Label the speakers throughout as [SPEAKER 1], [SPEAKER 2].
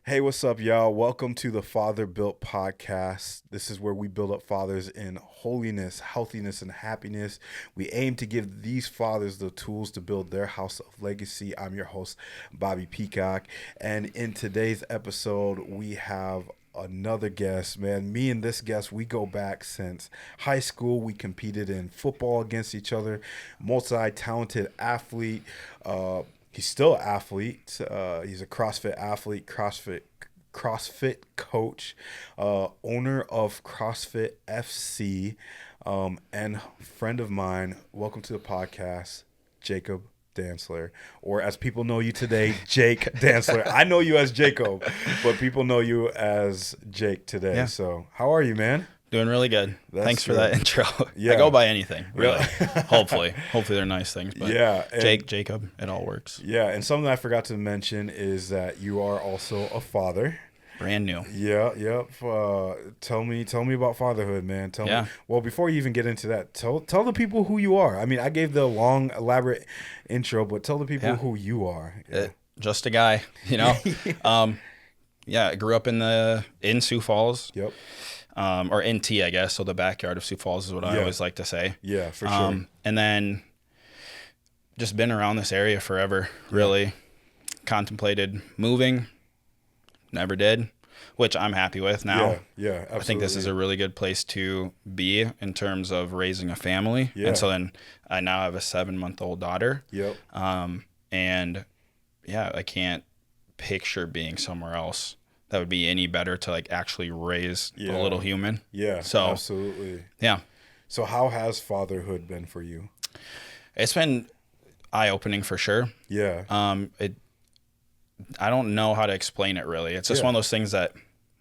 [SPEAKER 1] Hey, what's up, y'all? Welcome to the Father Built Podcast. This is where we build up fathers in holiness, healthiness, and happiness. We aim to give these fathers the tools to build their house of legacy. I'm your host, Bobby Peacock. And in today's episode, we have another guest. Man, me and this guest, we go back since high school. We competed in football against each other, multi-talented athlete. He's still an athlete. He's a CrossFit athlete, CrossFit coach, owner of CrossFit FC, and friend of mine. Welcome to the podcast, Jacob Dancler, or as people know you today, Jake Dancler. I know you as Jacob, but people know you as Jake today.
[SPEAKER 2] Yeah.
[SPEAKER 1] So how are you, man?
[SPEAKER 2] Doing really good.
[SPEAKER 1] That's
[SPEAKER 2] Thanks for
[SPEAKER 1] good.
[SPEAKER 2] that intro.
[SPEAKER 1] Yeah.
[SPEAKER 2] I go by anything, really.
[SPEAKER 1] Yeah.
[SPEAKER 2] Hopefully they're nice things. But
[SPEAKER 1] Yeah, and-
[SPEAKER 2] Jake, Jacob, it all works.
[SPEAKER 1] Yeah, and something I forgot to mention is that you are also a father.
[SPEAKER 2] Brand new.
[SPEAKER 1] Yeah, yep. Tell me about fatherhood, man. Tell me. Well, before you even get into that, tell the people who you are. I mean, I gave the long, elaborate intro, but tell the people who you are. Yeah.
[SPEAKER 2] Just a guy, you know. I grew up in Sioux Falls.
[SPEAKER 1] Yep.
[SPEAKER 2] Or NT, I guess. So the backyard of Sioux Falls is what I always like to say.
[SPEAKER 1] Yeah, for sure.
[SPEAKER 2] And then just been around this area forever. Really contemplated moving. Never did, which I'm happy with now.
[SPEAKER 1] Yeah, absolutely.
[SPEAKER 2] I think this is a really good place to be in terms of raising a family.
[SPEAKER 1] Yeah.
[SPEAKER 2] And so then I now have a 7-month-old daughter.
[SPEAKER 1] Yep.
[SPEAKER 2] And yeah, I can't picture being somewhere else that would be any better to like actually raise a little human.
[SPEAKER 1] Yeah,
[SPEAKER 2] so,
[SPEAKER 1] absolutely.
[SPEAKER 2] Yeah.
[SPEAKER 1] So how has fatherhood been for you?
[SPEAKER 2] It's been eye-opening for sure.
[SPEAKER 1] Yeah.
[SPEAKER 2] I don't know how to explain it really. It's just one of those things that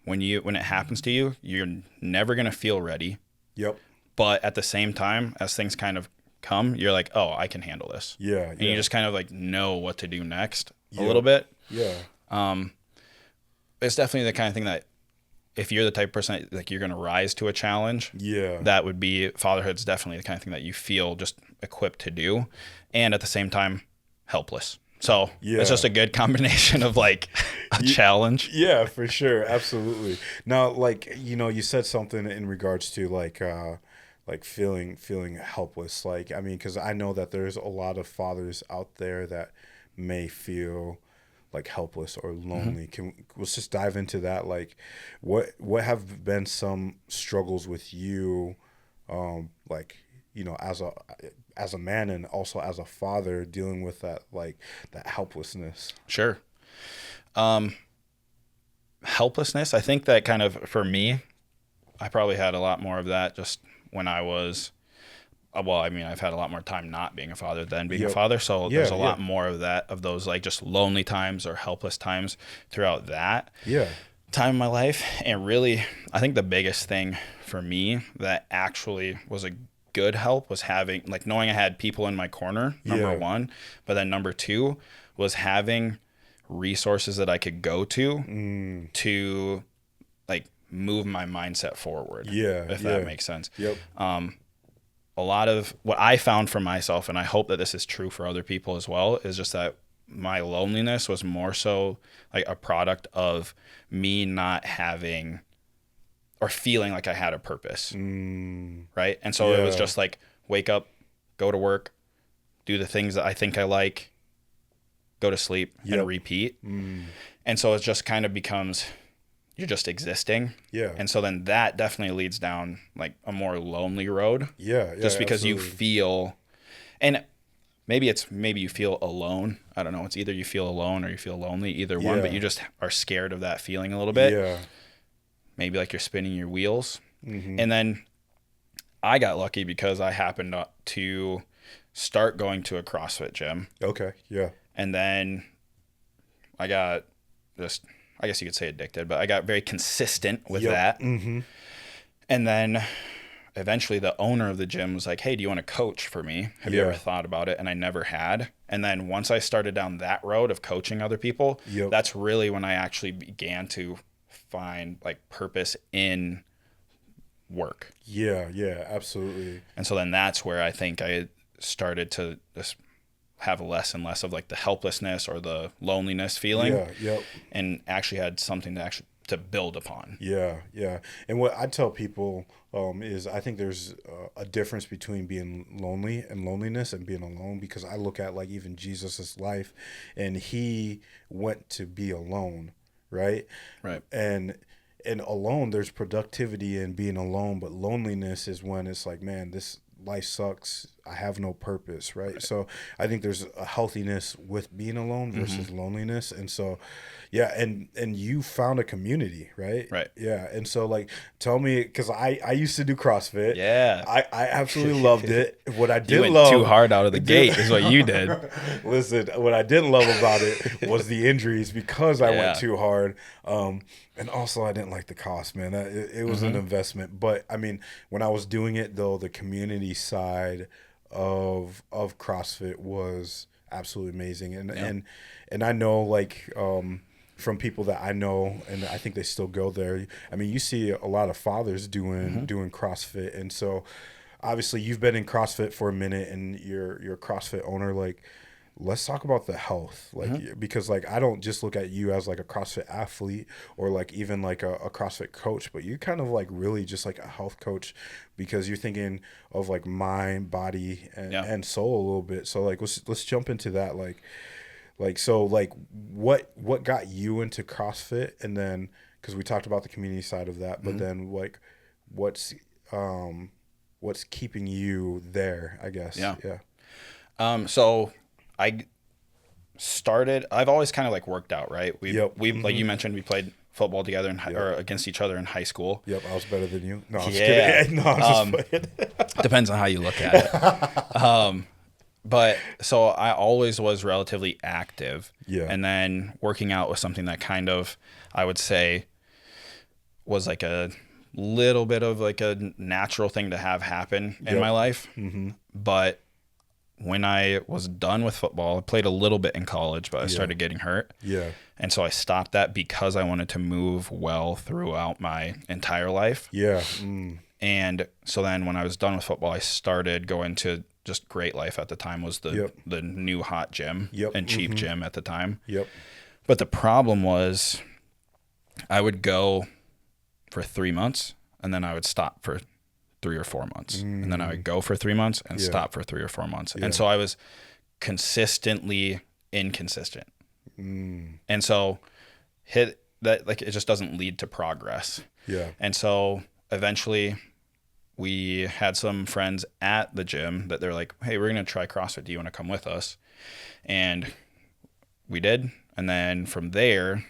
[SPEAKER 2] when it happens to you, you're never going to feel ready.
[SPEAKER 1] Yep.
[SPEAKER 2] But at the same time, as things kind of come, you're like, oh, I can handle this.
[SPEAKER 1] Yeah.
[SPEAKER 2] And you just kind of like know what to do next a little bit.
[SPEAKER 1] Yeah.
[SPEAKER 2] It's definitely the kind of thing that if you're the type of person that, like you're going to rise to a challenge, that would be fatherhood's definitely the kind of thing that you feel just equipped to do. And at the same time, helpless. So it's just a good combination of like a challenge.
[SPEAKER 1] Yeah, for sure. Absolutely. Now, like, you said something in regards to like feeling helpless. Like, I mean, because I know that there's a lot of fathers out there that may feel like helpless or lonely. Let's just dive into that. Like, what have been some struggles with you, like, as a man and also as a father dealing with that, like that helplessness?
[SPEAKER 2] Sure. Helplessness. I think that kind of, for me, I probably had a lot more of that just when I was, I've had a lot more time not being a father than being a father. So there's a lot more of that, of those like just lonely times or helpless times throughout that time in my life. And really, I think the biggest thing for me that actually was a good help was having, like, knowing I had people in my corner, number one, but then number two was having resources that I could go to like move my mindset forward. If that makes sense.
[SPEAKER 1] Yep.
[SPEAKER 2] A lot of what I found for myself, and I hope that this is true for other people as well, is just that my loneliness was more so like a product of me not having or feeling like I had a purpose. Right. And so it was just like, wake up, go to work, do the things that I think I like, go to sleep and repeat. And so it just kind of becomes, you're just existing. And so then that definitely leads down like a more lonely road. Just because you feel, and maybe you feel alone. I don't know. It's either you feel alone or you feel lonely, either one, but you just are scared of that feeling a little bit. Maybe like you're spinning your wheels. And then I got lucky because I happened to start going to a CrossFit gym.
[SPEAKER 1] Okay. Yeah.
[SPEAKER 2] And then I got just, I guess you could say addicted, but I got very consistent with that. And then eventually the owner of the gym was like, hey, do you want to coach for me? Have you ever thought about it? And I never had. And then once I started down that road of coaching other people, that's really when I actually began to find like purpose in work.
[SPEAKER 1] Yeah, absolutely.
[SPEAKER 2] And so then that's where I think I started to just have less and less of like the helplessness or the loneliness feeling.
[SPEAKER 1] Yeah. Yep.
[SPEAKER 2] And actually had something to build upon.
[SPEAKER 1] Yeah, yeah. And what I tell people is I think there's a difference between being lonely and loneliness and being alone, because I look at like even Jesus's life, and he went to be alone, right?
[SPEAKER 2] Right.
[SPEAKER 1] And alone, there's productivity in being alone, but loneliness is when it's like, man, this life sucks. I have no purpose, right? So I think there's a healthiness with being alone versus loneliness. And so, yeah, and you found a community, right?
[SPEAKER 2] Right.
[SPEAKER 1] Yeah. And so, like, tell me, because I used to do CrossFit.
[SPEAKER 2] Yeah.
[SPEAKER 1] I absolutely loved it. What I
[SPEAKER 2] You
[SPEAKER 1] did
[SPEAKER 2] went
[SPEAKER 1] love
[SPEAKER 2] too hard out of the gate is what you did.
[SPEAKER 1] Listen, what I didn't love about it was the injuries, because I went too hard. And also I didn't like the cost, man. It was an investment. But I mean, when I was doing it though, the community side of CrossFit was absolutely amazing. And I know, like, from people that I know, and I think they still go there. I mean, you see a lot of fathers doing CrossFit, and so obviously you've been in CrossFit for a minute, and you're a CrossFit owner. Like, let's talk about the health, like, because like I don't just look at you as like a CrossFit athlete or like even like a CrossFit coach, but you're kind of like really just like a health coach, because you're thinking of like mind, body, and soul a little bit. So like let's jump into that. So like what got you into CrossFit, and then because we talked about the community side of that, but then like what's keeping you there, I guess.
[SPEAKER 2] So I've always kind of like worked out, right? We like you mentioned, we played football together or against each other in high school.
[SPEAKER 1] Yep, I was better than you. No, I was kidding. No, I was just playing.
[SPEAKER 2] Depends on how you look at it. But so I always was relatively active.
[SPEAKER 1] Yeah.
[SPEAKER 2] And then working out was something that kind of, I would say, was like a little bit of like a natural thing to have happen in my life. But when I was done with football, I played a little bit in college, but I started getting hurt.
[SPEAKER 1] Yeah.
[SPEAKER 2] And so I stopped that because I wanted to move well throughout my entire life.
[SPEAKER 1] Yeah.
[SPEAKER 2] And so then when I was done with football, I started going to just Great Life at the time, was the new hot gym and cheap gym at the time. But the problem was I would go for 3 months and then I would stop for 3 or 4 months. And then I would go for 3 months and stop for 3 or 4 months. And so I was consistently inconsistent. And so hit that, like, it just doesn't lead to progress. And so eventually we had some friends at the gym that they're like, hey, we're going to try CrossFit. Do you want to come with us? And we did. And then from there,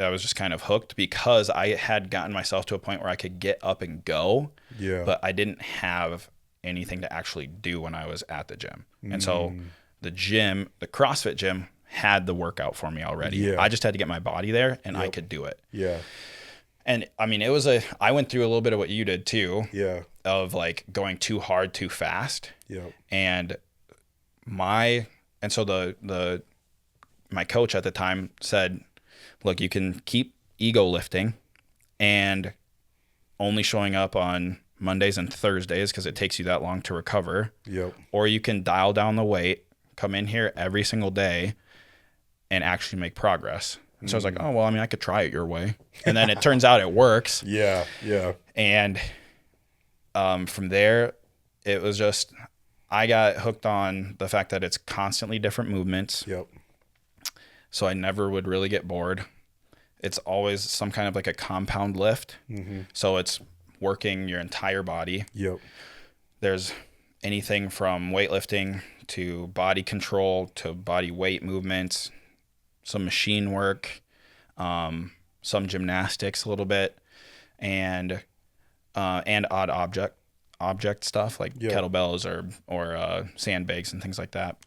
[SPEAKER 2] I was just kind of hooked because I had gotten myself to a point where I could get up and go, but I didn't have anything to actually do when I was at the gym. And so the CrossFit gym had the workout for me already. I just had to get my body there and I could do it. And I mean, I went through a little bit of what you did too. Of like going too hard, too fast. And my coach at the time said, look, you can keep ego lifting and only showing up on Mondays and Thursdays because it takes you that long to recover. Or you can dial down the weight, come in here every single day and actually make progress. And so I was like, oh, well, I mean, I could try it your way. And then it turns out it works. And from there, it was just, I got hooked on the fact that it's constantly different movements. So I never would really get bored. It's always some kind of like a compound lift. So it's working your entire body. There's anything from weightlifting to body control to body weight movements, some machine work, some gymnastics a little bit, and odd object stuff like kettlebells or sandbags and things like that.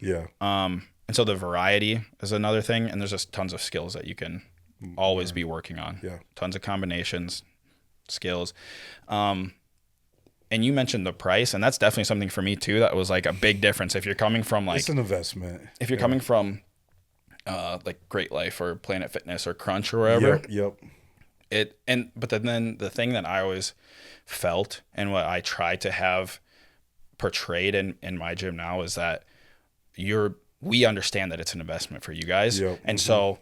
[SPEAKER 2] And so the variety is another thing, and there's just tons of skills that you can always be working on. Tons of combinations, skills. And you mentioned the price, and that's definitely something for me too that was like a big difference. If you're coming from like,
[SPEAKER 1] it's an investment.
[SPEAKER 2] If you're coming from like Great Life or Planet Fitness or Crunch or wherever. But then the thing that I always felt and what I try to have portrayed in my gym now is that we understand that it's an investment for you guys.
[SPEAKER 1] Yep.
[SPEAKER 2] And so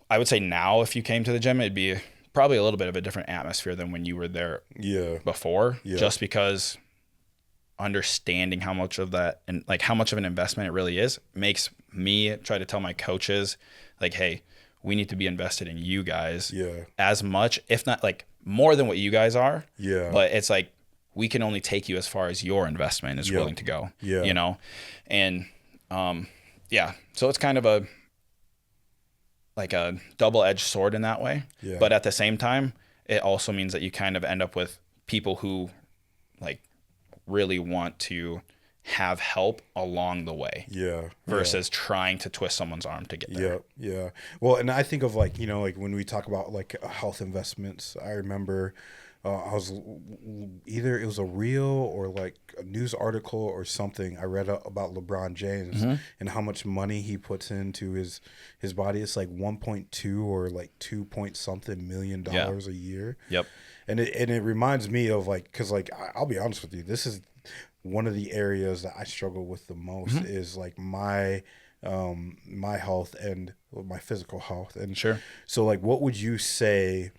[SPEAKER 2] I would say now if you came to the gym, it'd be probably a little bit of a different atmosphere than when you were there before, just because understanding how much of that and like how much of an investment it really is makes me try to tell my coaches like, hey, we need to be invested in you guys as much, if not like more than what you guys are. Yeah. But it's like, we can only take you as far as your investment is willing to go, you know? And, so it's kind of a double-edged sword in that way. Yeah. But at the same time, it also means that you kind of end up with people who like really want to have help along the way. Yeah. Versus trying to twist someone's arm to get there.
[SPEAKER 1] Yeah. Yeah. Well, and I think of like, you know, like when we talk about like health investments, I remember I was either it was a reel or like a news article or something. I read about LeBron James and how much money he puts into his body. It's like 1.2 or like 2 point something million dollars a year. Yep. And it reminds me of like, cause like, I'll be honest with you, this is one of the areas that I struggle with the most is like my health and my physical health. And so like, what would you say?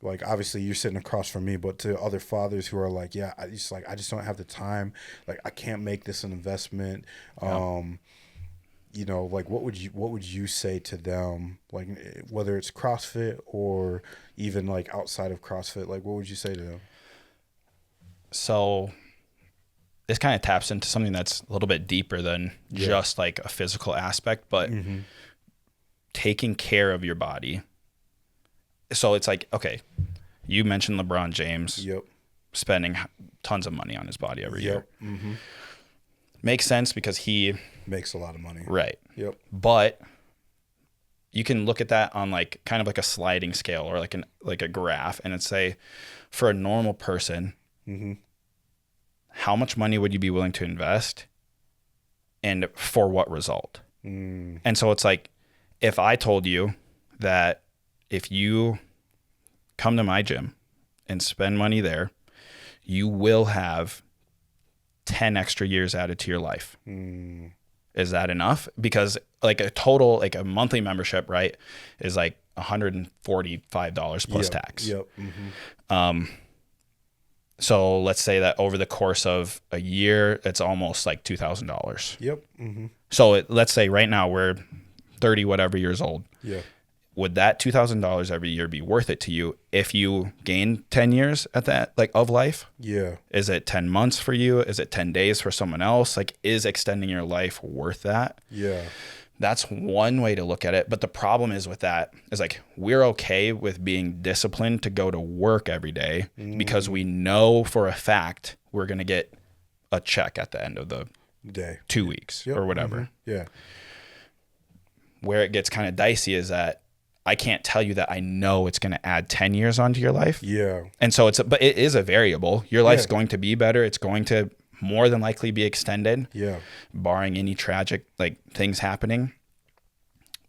[SPEAKER 1] Like, obviously you're sitting across from me, but to other fathers who are like, yeah, I just don't have the time. Like, I can't make this an investment. You know, like what would you say to them? Like, whether it's CrossFit or even like outside of CrossFit, like what would you say to them?
[SPEAKER 2] So this kind of taps into something that's a little bit deeper than just like a physical aspect, but taking care of your body. So it's like, okay, you mentioned LeBron James spending tons of money on his body every year. Makes sense because he
[SPEAKER 1] makes a lot of money.
[SPEAKER 2] Right. Yep. But you can look at that on like kind of like a sliding scale or like a graph, and it's say for a normal person, how much money would you be willing to invest and for what result? And so it's like, if I told you that if you come to my gym and spend money there, you will have 10 extra years added to your life. Is that enough? Because like a monthly membership, right, is like $145 plus tax. Yep. So let's say that over the course of a year, it's almost like $2,000. Yep. So let's say right now we're 30 whatever years old. Yeah. Would that $2,000 every year be worth it to you if you gain 10 years at that, like, of life? Yeah. Is it 10 months for you? Is it 10 days for someone else? Like, is extending your life worth that? Yeah. That's one way to look at it. But the problem is with that is like, we're okay with being disciplined to go to work every day because we know for a fact we're going to get a check at the end of the day, 2 weeks or whatever. Yeah. Where it gets kind of dicey is that I can't tell you that I know it's going to add 10 years onto your life. Yeah. And so but it is a variable. Your life's going to be better. It's going to more than likely be extended. Yeah. Barring any tragic like things happening.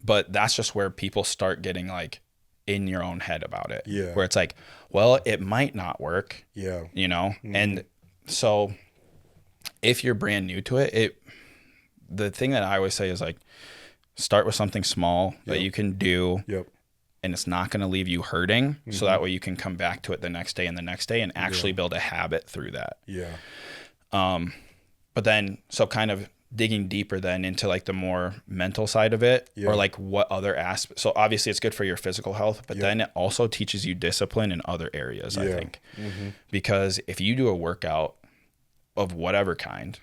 [SPEAKER 2] But that's just where people start getting like in your own head about it. Yeah. Where it's like, well, it might not work. Yeah. You know? And so if you're brand new to it, the thing that I always say is like, start with something small that you can do, and it's not going to leave you hurting. So that way you can come back to it the next day and the next day and actually build a habit through that. Yeah. But then, so kind of digging deeper then into like the more mental side of it, or like what other aspects. So obviously it's good for your physical health, but then it also teaches you discipline in other areas, I think. Because if you do a workout of whatever kind,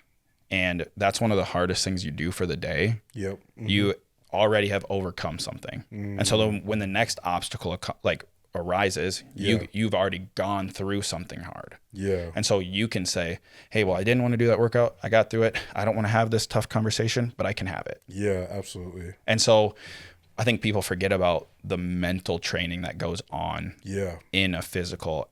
[SPEAKER 2] and that's one of the hardest things you do for the day. Yep. You already have overcome something. And so when the next obstacle like arises, you've already gone through something hard. Yeah. And so you can say, hey, well, I didn't want to do that workout. I got through it. I don't want to have this tough conversation, but I can have it. Yeah, absolutely. And so I think people forget about the mental training that goes on in a physical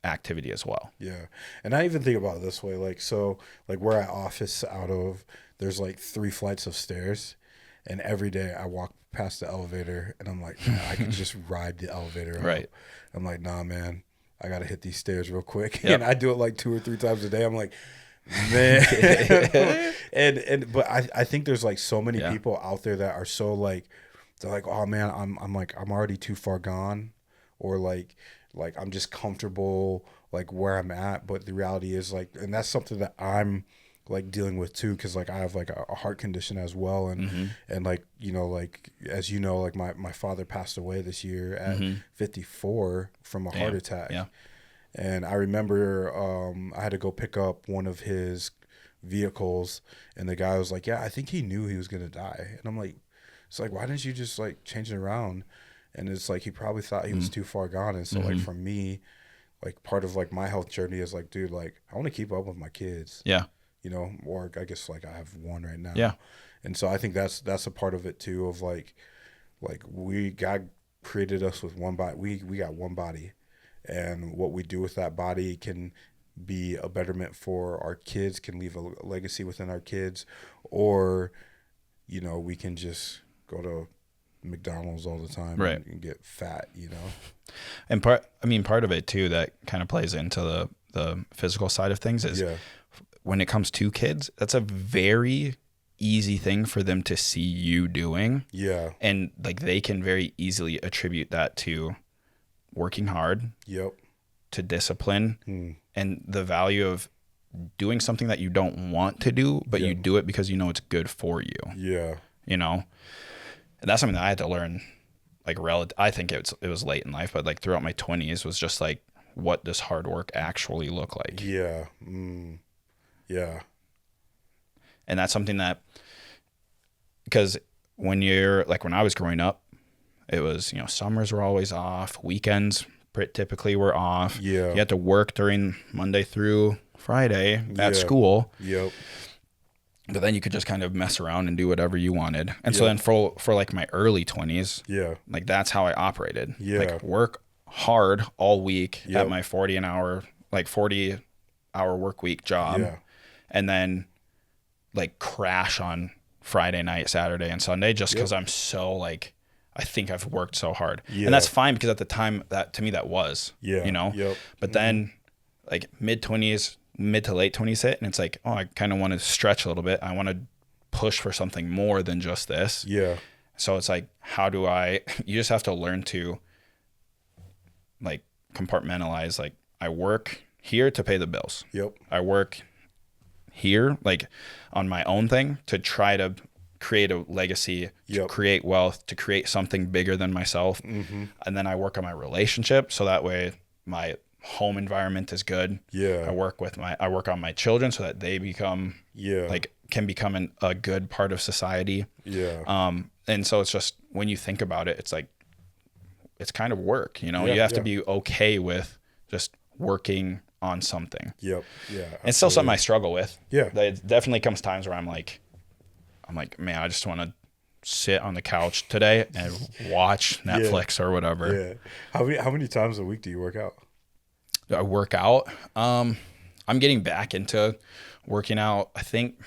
[SPEAKER 2] activity as well. Yeah. And I even think about it this way, like, so like where I office out of, there's like 3 flights of stairs, and every day I walk past the elevator and I'm like, man, I could just ride the elevator up. Right. I'm like, nah, man, I got to hit these stairs real quick. Yep. And I do it like 2 or 3 times a day. I'm like,
[SPEAKER 1] Man. But I think there's like so many
[SPEAKER 2] Yeah.
[SPEAKER 1] people out there that are so like, they're like, oh man, I'm already too far gone, or like I'm just comfortable like where I'm at. But the reality is like, and that's something that I'm like dealing with too, because like I have like a heart condition as well, and like, you know, like as you know, like my father passed away this year at 54 from a heart
[SPEAKER 2] Damn.
[SPEAKER 1] attack.
[SPEAKER 2] Yeah.
[SPEAKER 1] And I remember I had to go pick up one of his vehicles, and the guy was like, yeah, I think he knew he was gonna die. And I'm like, it's like, why didn't you just like change it around? And it's like he probably thought he was too far gone. And so like for me, like part of like my health journey is like, dude, like I want to keep up with my kids.
[SPEAKER 2] Yeah.
[SPEAKER 1] You know, or I guess like I have one right now.
[SPEAKER 2] Yeah.
[SPEAKER 1] And so I think that's a part of it too, of like God created us with one body. We got one body, and what we do with that body can be a betterment for our kids, can leave a legacy within our kids, or, you know, we can just go to McDonald's all the time,
[SPEAKER 2] Right.
[SPEAKER 1] and get fat, you know?
[SPEAKER 2] And part of it too that kind of plays into the physical side of things is
[SPEAKER 1] Yeah.
[SPEAKER 2] when it comes to kids, that's a very easy thing for them to see you doing.
[SPEAKER 1] Yeah.
[SPEAKER 2] And like they can very easily attribute that to working hard,
[SPEAKER 1] Yep.
[SPEAKER 2] to discipline, and the value of doing something that you don't want to do, but you do it because you know it's good for you.
[SPEAKER 1] Yeah.
[SPEAKER 2] You know? And that's something that I had to learn like I think it was late in life, but like throughout my 20s was just like, what does hard work actually look like?
[SPEAKER 1] Yeah. Yeah.
[SPEAKER 2] And that's something that, because when I was growing up, it was, you know, summers were always off, weekends typically were off.
[SPEAKER 1] Yeah.
[SPEAKER 2] You had to work during Monday through Friday
[SPEAKER 1] Yeah.
[SPEAKER 2] at school.
[SPEAKER 1] Yep.
[SPEAKER 2] But then you could just kind of mess around and do whatever you wanted. And so then for like my early 20s,
[SPEAKER 1] Yeah.
[SPEAKER 2] like that's how I operated.
[SPEAKER 1] Yeah.
[SPEAKER 2] Like work hard all week
[SPEAKER 1] Yep.
[SPEAKER 2] at my 40-hour work week job.
[SPEAKER 1] Yeah.
[SPEAKER 2] And then like crash on Friday night, Saturday, and Sunday just because I'm so like, I think I've worked so hard.
[SPEAKER 1] Yeah.
[SPEAKER 2] And that's fine because at the time that to me that was,
[SPEAKER 1] Yeah.
[SPEAKER 2] you know,
[SPEAKER 1] Yep.
[SPEAKER 2] but then like mid to late 20s hit, and it's like, oh, I kind of want to stretch a little bit. I want to push for something more than just this.
[SPEAKER 1] Yeah.
[SPEAKER 2] So it's like, you just have to learn to like compartmentalize. Like I work here to pay the bills.
[SPEAKER 1] Yep.
[SPEAKER 2] I work here like on my own thing to try to create a legacy, to create wealth, to create something bigger than myself. And then I work on my relationship so that way my home environment is good.
[SPEAKER 1] Yeah.
[SPEAKER 2] I work on my children so that they become can become a good part of society.
[SPEAKER 1] Yeah.
[SPEAKER 2] And so it's just, when you think about it, it's like, it's kind of work, you know.
[SPEAKER 1] Yeah,
[SPEAKER 2] you have to be okay with just working on something.
[SPEAKER 1] Yep. Yeah.
[SPEAKER 2] It's still something I struggle with.
[SPEAKER 1] Yeah.
[SPEAKER 2] It definitely comes times where I'm like, man, I just want to sit on the couch today and watch Netflix or whatever.
[SPEAKER 1] Yeah. How many times a week do you work out?
[SPEAKER 2] I work out. I'm getting back into working out, I think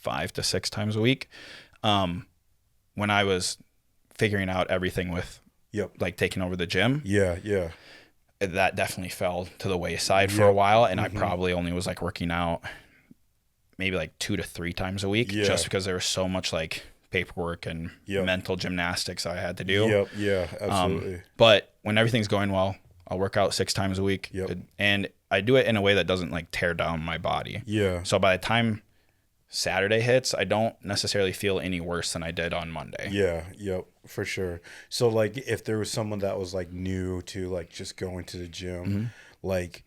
[SPEAKER 2] 5 to 6 times a week. When I was figuring out everything with like taking over the gym.
[SPEAKER 1] Yeah. Yeah.
[SPEAKER 2] That definitely fell to the wayside for a while. And I probably only was like working out maybe like 2 to 3 times a week just because there was so much like paperwork and mental gymnastics I had to do.
[SPEAKER 1] Yep. Yeah, absolutely.
[SPEAKER 2] But when everything's going well, I'll work out 6 times a week. And I do it in a way that doesn't like tear down my body.
[SPEAKER 1] Yeah.
[SPEAKER 2] So by the time Saturday hits, I don't necessarily feel any worse than I did on Monday.
[SPEAKER 1] Yeah. Yep. For sure. So like if there was someone that was like new to like just going to the gym, like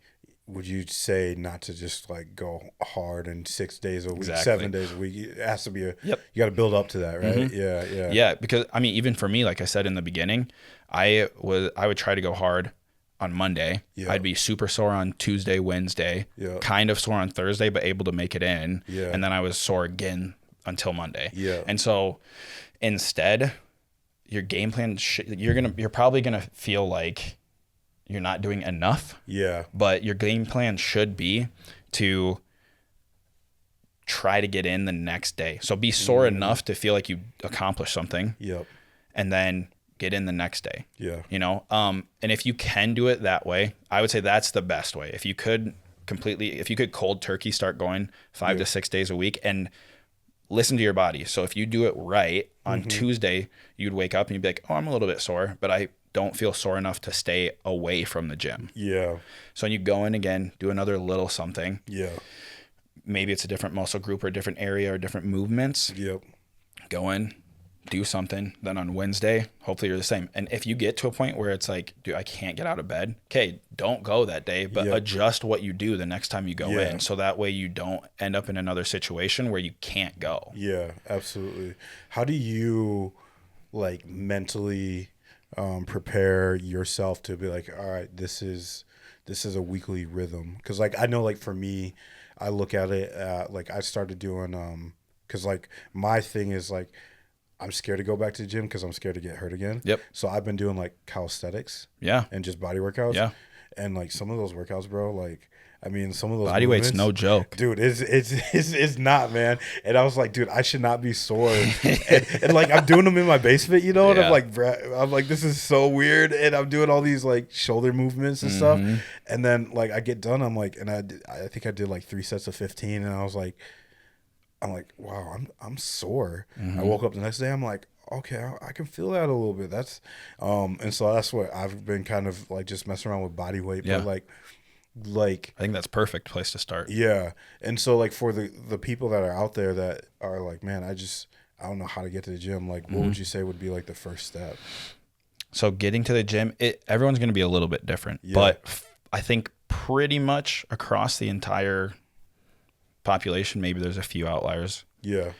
[SPEAKER 1] would you say not to just like go hard and 6 days a week, 7 days a week? It has to be you got to build up to that, right? Yeah. Yeah.
[SPEAKER 2] Yeah. Because I mean, even for me, like I said in the beginning, I would try to go hard on Monday. I'd be super sore on Tuesday, Wednesday, kind of sore on Thursday, but able to make it in. And then I was sore again until Monday. And so instead, your game plan, you're probably going to feel like you're not doing enough.
[SPEAKER 1] Yeah.
[SPEAKER 2] But your game plan should be to try to get in the next day. So be sore enough to feel like you accomplished something. And then get in the next day. You know? And if you can do it that way, I would say that's the best way. If you could completely, if you could cold turkey start going 5 to 6 days a week and listen to your body. So if you do it right on Tuesday, you'd wake up and you'd be like, oh, I'm a little bit sore, but I don't feel sore enough to stay away from the gym.
[SPEAKER 1] Yeah.
[SPEAKER 2] So when you go in again, do another little something.
[SPEAKER 1] Yeah.
[SPEAKER 2] Maybe it's a different muscle group or a different area or different movements.
[SPEAKER 1] Yep.
[SPEAKER 2] Go in, do something. Then on Wednesday, hopefully you're the same. And if you get to a point where it's like, dude, I can't get out of bed. Okay, don't go that day, but adjust what you do the next time you go in. So that way you don't end up in another situation where you can't go.
[SPEAKER 1] Yeah, absolutely. How do you like mentally prepare yourself to be like, all right, this is a weekly rhythm? Because like I know, like for me, I look at it like I started doing because like my thing is like I'm scared to go back to the gym because I'm scared to get hurt again.
[SPEAKER 2] Yep.
[SPEAKER 1] So I've been doing like calisthenics.
[SPEAKER 2] Yeah.
[SPEAKER 1] And just body workouts.
[SPEAKER 2] Yeah.
[SPEAKER 1] And like some of those workouts, bro, like I mean, some of those
[SPEAKER 2] body weight's no joke,
[SPEAKER 1] dude. It's not, man. And I was like, dude, I should not be sore. and like I'm doing them in my basement, you know. And I'm like, this is so weird. And I'm doing all these like shoulder movements and stuff. And then like I get done, I'm like, and I think I did like 3 sets of 15, and I'm like, wow, I'm sore. I woke up the next day, I'm like, okay, I can feel that a little bit. That's and so that's what I've been kind of like just messing around with body weight, but like
[SPEAKER 2] I think that's perfect place to start.
[SPEAKER 1] Yeah. And so like for the people that are out there that are like, man, I don't know how to get to the gym, like what would you say would be like the first step?
[SPEAKER 2] So getting to the gym, everyone's going to be a little bit different, but I think pretty much across the entire population, maybe there's a few outliers.
[SPEAKER 1] Yeah.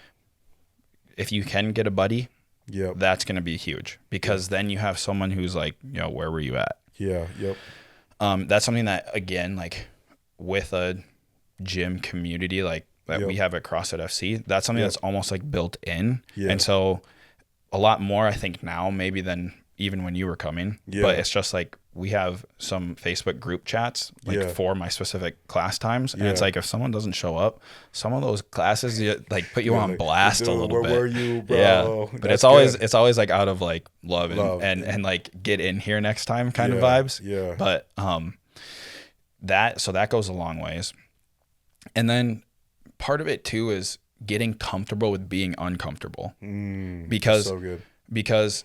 [SPEAKER 2] If you can get a buddy, that's going to be huge, because then you have someone who's like, you know, where were you at?
[SPEAKER 1] Yeah. Yep.
[SPEAKER 2] That's something that, again, like with a gym community like that we have at CrossFit FC, that's something that's almost like built in. Yeah. And so a lot more, I think now maybe than even when you were coming, but it's just like we have some Facebook group chats like for my specific class times. And it's like, if someone doesn't show up, some of those classes like put you on blast a little bit.
[SPEAKER 1] Where were you, bro?
[SPEAKER 2] Yeah. But it's always like out of like love and like get in here next time kind of vibes. Yeah. But that goes a long ways. And then part of it too is getting comfortable with being uncomfortable. Because
[SPEAKER 1] so good.
[SPEAKER 2] Because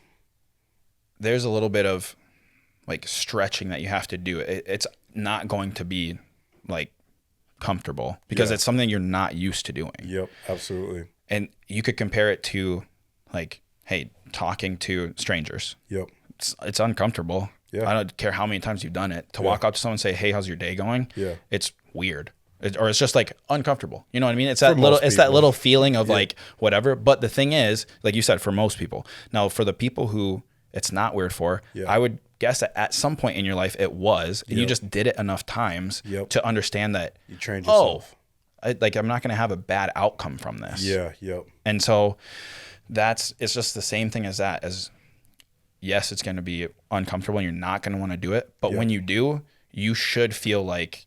[SPEAKER 2] there's a little bit of like stretching that you have to do. It's not going to be like comfortable because it's something you're not used to doing.
[SPEAKER 1] Yep, absolutely.
[SPEAKER 2] And you could compare it to like, hey, talking to strangers.
[SPEAKER 1] Yep.
[SPEAKER 2] It's uncomfortable. Yeah. I don't care how many times you've done it. To walk up to someone and say, hey, how's your day going? Yeah. It's weird. Or it's just like uncomfortable. You know what I mean? It's that little feeling of like whatever. But the thing is, like you said, for most people. Now, for the people who it's not weird for, I would guess that at some point in your life it was, and you just did it enough times to understand that
[SPEAKER 1] you trained yourself.
[SPEAKER 2] I'm not going to have a bad outcome from this.
[SPEAKER 1] Yeah. Yep.
[SPEAKER 2] And so it's just the same thing as that. As yes, it's going to be uncomfortable and you're not going to want to do it, but when you do, you should feel like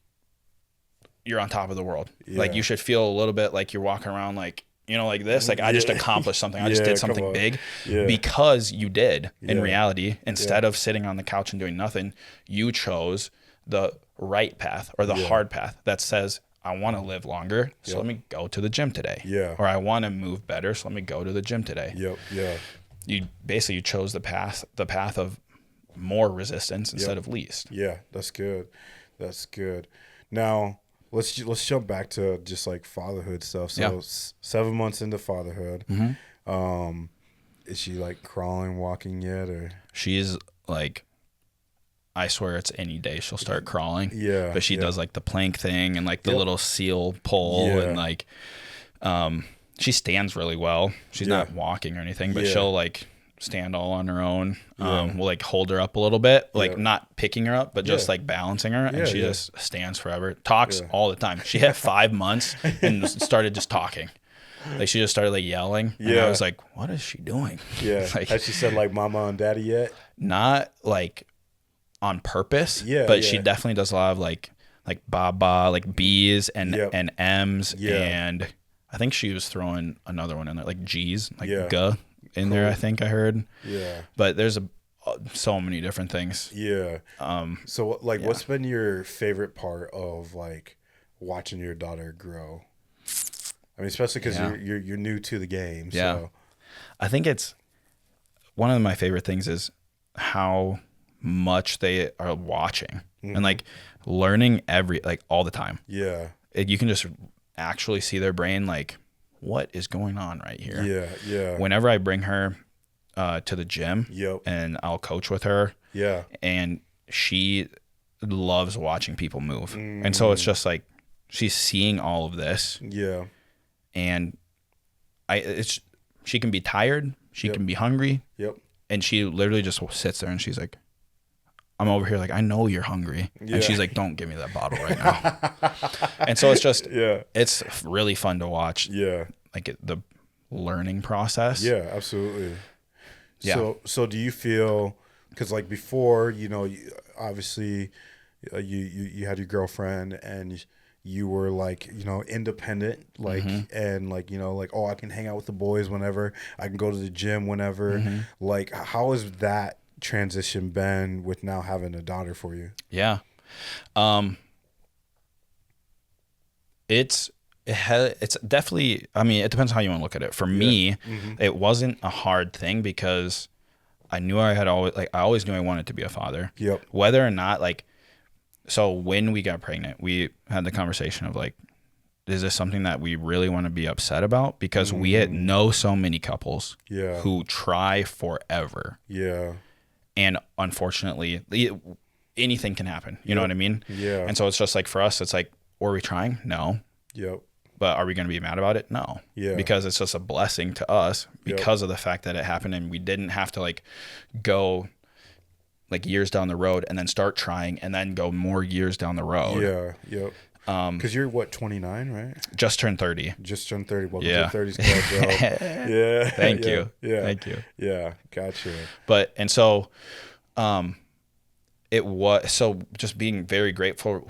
[SPEAKER 2] you're on top of the world. Like you should feel a little bit like you're walking around like, you know, like this, like I just accomplished something. I just did something big because you did in reality, instead of sitting on the couch and doing nothing, you chose the right path or the hard path that says, I want to live longer. So let me go to the gym today. Yeah. Or I want to move better. So let me go to the gym today.
[SPEAKER 1] Yep. Yeah.
[SPEAKER 2] You chose the path of more resistance instead of least.
[SPEAKER 1] Yeah. That's good. That's good. Now, let's jump back to just like fatherhood stuff. So 7 months into fatherhood, is she like crawling, walking yet, or?
[SPEAKER 2] She's like, I swear it's any day she'll start crawling.
[SPEAKER 1] Yeah.
[SPEAKER 2] But she does like the plank thing and like the little seal pull and like, she stands really well. She's not walking or anything, but she'll like stand all on her own. We'll like hold her up a little bit, like not picking her up, but just like balancing her, and she just stands forever, talks all the time. She hit 5 months and started just talking. Like she just started like yelling, and I was like, what is she doing?
[SPEAKER 1] Like, has she said like mama and daddy yet?
[SPEAKER 2] Not like on purpose, but she definitely does a lot of like baba, like B's and M's, and I think she was throwing another one in there, like G's, like guh in there, I think I heard. Yeah. But there's so many different things.
[SPEAKER 1] Yeah. So like what's been your favorite part of like watching your daughter grow? I mean, especially because you're new to the game.
[SPEAKER 2] Yeah.
[SPEAKER 1] So.
[SPEAKER 2] I think it's one of my favorite things is how much they are watching and like learning all the time.
[SPEAKER 1] Yeah.
[SPEAKER 2] You can just actually see their brain like, what is going on right here?
[SPEAKER 1] Yeah. Yeah.
[SPEAKER 2] Whenever I bring her to the gym
[SPEAKER 1] Yep.
[SPEAKER 2] and I'll coach with her,
[SPEAKER 1] Yeah.
[SPEAKER 2] and she loves watching people move. And so it's just like she's seeing all of this.
[SPEAKER 1] Yeah.
[SPEAKER 2] And she can be tired, she can be hungry.
[SPEAKER 1] Yep.
[SPEAKER 2] And she literally just sits there and she's like, I'm over here like, I know you're hungry.
[SPEAKER 1] Yeah.
[SPEAKER 2] And she's like, don't give me that bottle right now. And so it's just, it's really fun to watch.
[SPEAKER 1] Yeah.
[SPEAKER 2] Like the learning process.
[SPEAKER 1] Yeah, absolutely.
[SPEAKER 2] Yeah.
[SPEAKER 1] So do you feel, because like before, obviously you had your girlfriend and you were like, independent, like, and like, like, oh, I can hang out with the boys whenever, I can go to the gym whenever. Like, how has that transition been with now having a daughter for you?
[SPEAKER 2] Yeah. It's definitely, I mean, it depends how you want to look at it. For me, it wasn't a hard thing because I knew I always knew I wanted to be a father.
[SPEAKER 1] Yep.
[SPEAKER 2] Whether or not, like, so when we got pregnant, we had the conversation of like, is this something that we really want to be upset about? Because we know so many couples who try forever.
[SPEAKER 1] Yeah.
[SPEAKER 2] And unfortunately, anything can happen. You know what I mean?
[SPEAKER 1] Yeah.
[SPEAKER 2] And so it's just like, for us, it's like, were we trying? No.
[SPEAKER 1] Yep.
[SPEAKER 2] But are we going to be mad about it? No.
[SPEAKER 1] Yeah.
[SPEAKER 2] Because it's just a blessing to us because of the fact that it happened and we didn't have to like go like years down the road and then start trying and then go more years down the road.
[SPEAKER 1] Yeah. Yep. Because you're 29, right?
[SPEAKER 2] Just turned 30.
[SPEAKER 1] Just turned 30. Welcome to the 30s Club, bro. Yeah.
[SPEAKER 2] Thank you.
[SPEAKER 1] Yeah.
[SPEAKER 2] Thank you.
[SPEAKER 1] Yeah. Gotcha.
[SPEAKER 2] But, and so, it was, so just being very grateful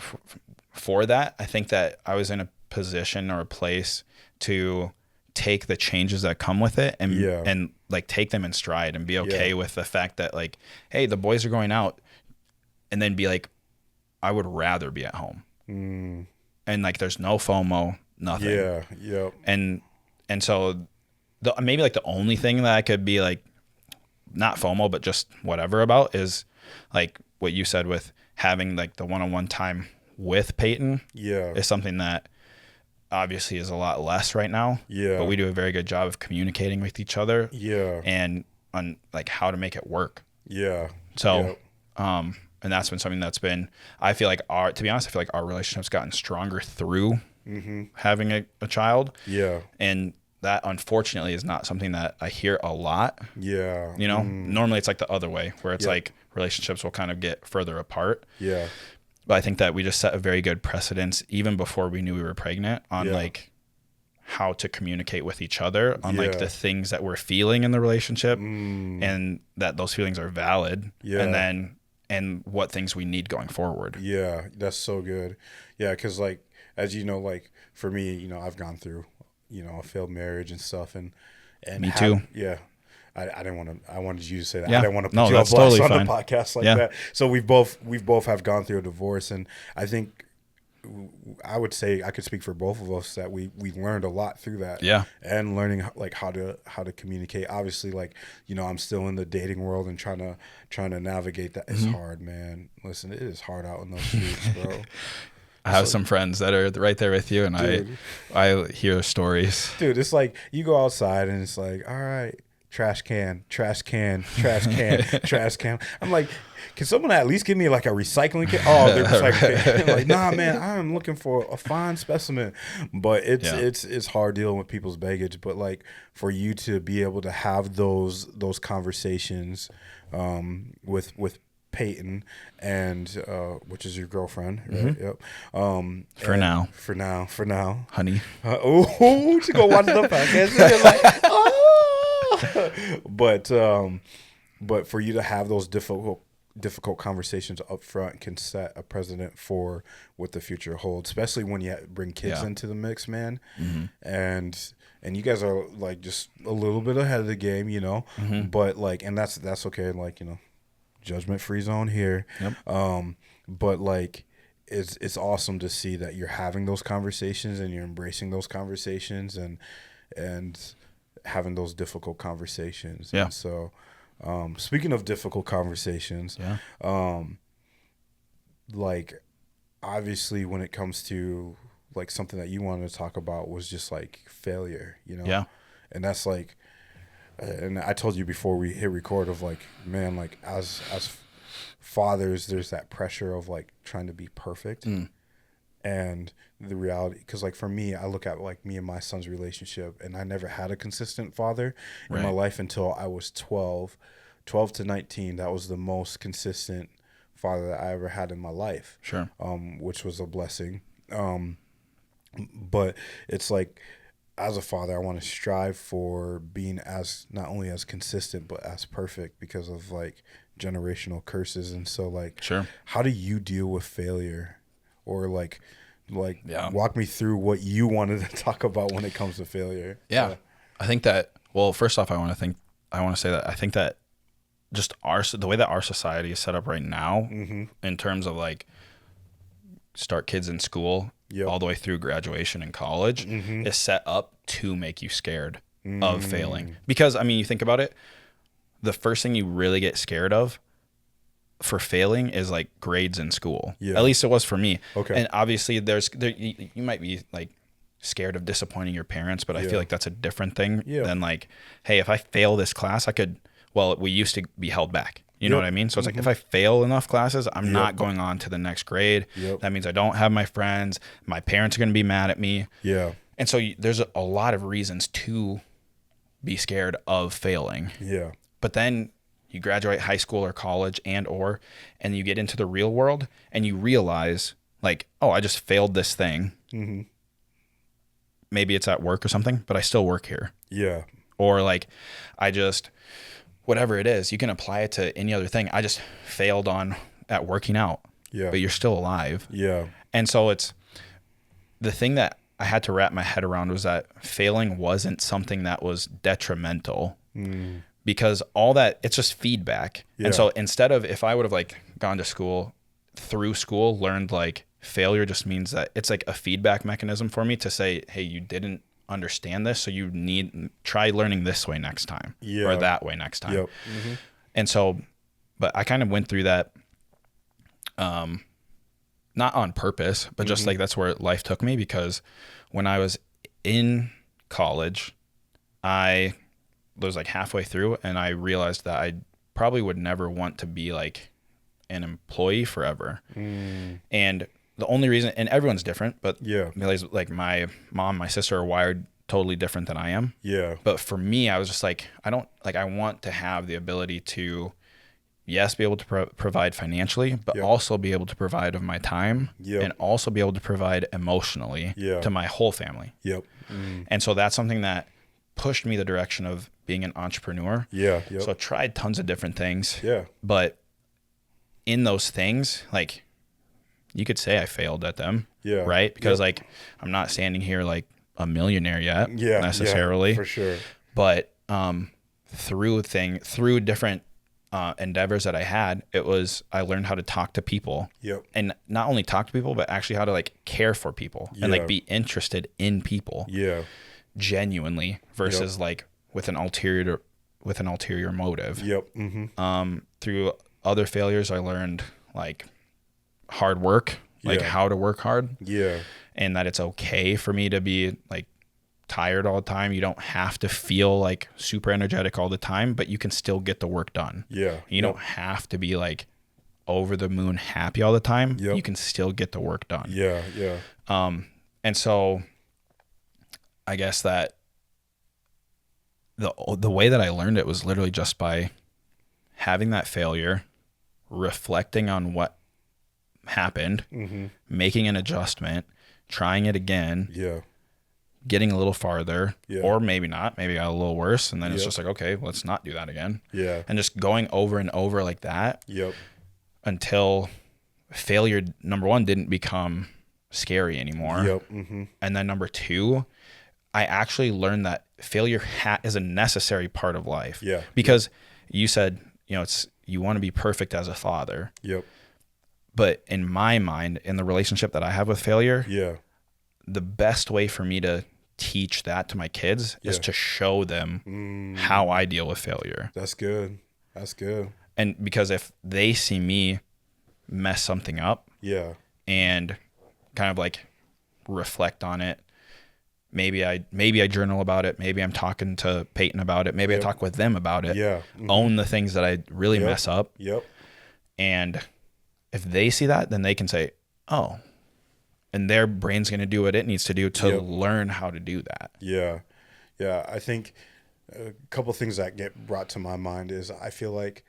[SPEAKER 2] for that. I think that I was in a position or a place to take the changes that come with it and like take them in stride and be okay with the fact that like, hey, the boys are going out, and then be like, I would rather be at home. And like, there's no FOMO, nothing.
[SPEAKER 1] Yeah. Yep.
[SPEAKER 2] And so maybe like the only thing that I could be like, not FOMO, but just whatever about is like what you said with having like the one-on-one time with Peyton is something that obviously is a lot less right now. Yeah. But we do a very good job of communicating with each other. Yeah. And on like how to make it work. Yeah. So, and that's been something that's been, I feel like to be honest, I feel like our relationship's gotten stronger through having a child. Yeah. And that unfortunately is not something that I hear a lot. Yeah. Normally it's like the other way where it's like relationships will kind of get further apart. Yeah. But I think that we just set a very good precedence even before we knew we were pregnant on like how to communicate with each other on like the things that we're feeling in the relationship and that those feelings are valid. Yeah. And what things we need going forward. Yeah.
[SPEAKER 1] That's so good. Yeah. Cause like, as you know, like for me, I've gone through, a failed marriage and stuff and
[SPEAKER 2] me too.
[SPEAKER 1] Yeah. I didn't want to. I wanted you to say that.
[SPEAKER 2] Yeah.
[SPEAKER 1] I didn't want to put you on blast totally on the podcast like that. So we've both have gone through a divorce, and I think I would say I could speak for both of us that we learned a lot through that. Yeah, and learning like how to communicate. Obviously, like I'm still in the dating world and trying to navigate that. It's hard, man. Listen, it is hard out in those streets, bro.
[SPEAKER 2] I have some friends that are right there with you, and I hear stories.
[SPEAKER 1] Dude, it's like you go outside and it's like, all right. Trash can, trash can, trash can, trash can. I'm like, can someone at least give me like a recycling can? Oh, they're recycling can. Like, nah, man, I'm looking for a fine specimen. But it's hard dealing with people's baggage. But like for you to be able to have those conversations with Peyton and which is your girlfriend, right? Yep.
[SPEAKER 2] For
[SPEAKER 1] now,
[SPEAKER 2] honey.
[SPEAKER 1] To go watch the podcast. You're like, oh. But for you to have those difficult conversations up front can set a precedent for what the future holds, especially when you bring kids into the mix, man. And you guys are like just a little bit ahead of the game, but like, and that's okay. Like, judgment free zone here. Yep. But like, it's awesome to see that you're having those conversations and you're embracing those conversations and having those difficult conversations.
[SPEAKER 2] Yeah.
[SPEAKER 1] And so, speaking of difficult conversations,
[SPEAKER 2] Yeah.
[SPEAKER 1] Like obviously when it comes to like something that you wanted to talk about was just like failure, you know?
[SPEAKER 2] Yeah.
[SPEAKER 1] And that's like, and I told you before we hit record of like, man, like as fathers, there's that pressure of like trying to be perfect. And the reality, because like for me, I look at like me and my son's relationship, and I never had a consistent father in my life until I was 12 to 19. That was the most consistent father that I ever had in my life.
[SPEAKER 2] Sure.
[SPEAKER 1] Which was a blessing. But it's like, as a father, I want to strive for being as not only as consistent but as perfect because of like generational curses. And so like,
[SPEAKER 2] Sure.
[SPEAKER 1] how do you deal with failure, or like
[SPEAKER 2] Yeah.
[SPEAKER 1] walk me through what you wanted to talk about when it comes to failure?
[SPEAKER 2] Yeah. I think that, well, first off, I want to say that I think that just the way that our society is set up right now, in terms of like start kids in school all the way through graduation and college, is set up to make you scared of failing. Because I mean, you think about it, the first thing you really get scared of for failing is like grades in school. At least it was for me.
[SPEAKER 1] Okay.
[SPEAKER 2] And obviously you might be like scared of disappointing your parents, but I feel like that's a different thing than like, hey, if I fail this class, we used to be held back. You know what I mean? So it's like, if I fail enough classes, I'm not going on to the next grade. That means I don't have my friends. My parents are going to be mad at me.
[SPEAKER 1] Yeah.
[SPEAKER 2] And so there's a lot of reasons to be scared of failing.
[SPEAKER 1] Yeah.
[SPEAKER 2] But then you graduate high school or college and you get into the real world and you realize like, oh, I just failed this thing. Maybe it's at work or something, but I still work here.
[SPEAKER 1] Yeah.
[SPEAKER 2] Or like, whatever it is, you can apply it to any other thing. I just failed at working out.
[SPEAKER 1] Yeah.
[SPEAKER 2] But you're still alive.
[SPEAKER 1] Yeah.
[SPEAKER 2] And so it's the thing that I had to wrap my head around was that failing wasn't something that was detrimental. Because all that, it's just feedback. And so instead of, if I would have like gone to school, through school, learned like failure just means that it's like a feedback mechanism for me to say, hey, you didn't understand this, so you try learning this way next time or that way next time. And so, but I kind of went through that, not on purpose, but just like that's where life took me, because when I was in college, I was like halfway through and I realized that I probably would never want to be like an employee forever. And the only reason, and everyone's different, but like my mom, my sister are wired totally different than I am. But for me, I was just like, I want to have the ability to, yes, be able to provide financially, but also be able to provide of my time and also be able to provide emotionally to my whole family. And so that's something that pushed me the direction of being an entrepreneur. So I tried tons of different things. But in those things, like, you could say I failed at them, right? Because like, I'm not standing here like a millionaire yet, necessarily.
[SPEAKER 1] For sure.
[SPEAKER 2] But through different endeavors that I had, I learned how to talk to people. And not only talk to people, but actually how to like care for people and like be interested in people. Genuinely, versus like with an ulterior motive. Through other failures, I learned like hard work, like how to work hard. And that it's okay for me to be like tired all the time. You don't have to feel like super energetic all the time, but you can still get the work done. You don't have to be like over the moon happy all the time. You can still get the work done. And so I guess that the way that I learned it was literally just by having that failure, reflecting on what happened, making an adjustment, trying it again, getting a little farther, or maybe not, maybe got a little worse, and then it's just like, okay, let's not do that again. And just going over and over like that until failure, number one, didn't become scary anymore. And then number two, I actually learned that failure is a necessary part of life. Because you said, you want to be perfect as a father. But in my mind, in the relationship that I have with failure,
[SPEAKER 1] Yeah.
[SPEAKER 2] the best way for me to teach that to my kids is to show them how I deal with failure.
[SPEAKER 1] That's good. That's good.
[SPEAKER 2] And because if they see me mess something up
[SPEAKER 1] Yeah.
[SPEAKER 2] and kind of like reflect on it, maybe I journal about it, maybe I'm talking to Peyton about it, maybe I talk with them about it,
[SPEAKER 1] Yeah.
[SPEAKER 2] own the things that I really mess up.
[SPEAKER 1] Yep.
[SPEAKER 2] And if they see that, then they can say, oh, and their brain's going to do what it needs to do to learn how to do that.
[SPEAKER 1] Yeah. Yeah. I think a couple things that get brought to my mind is I feel like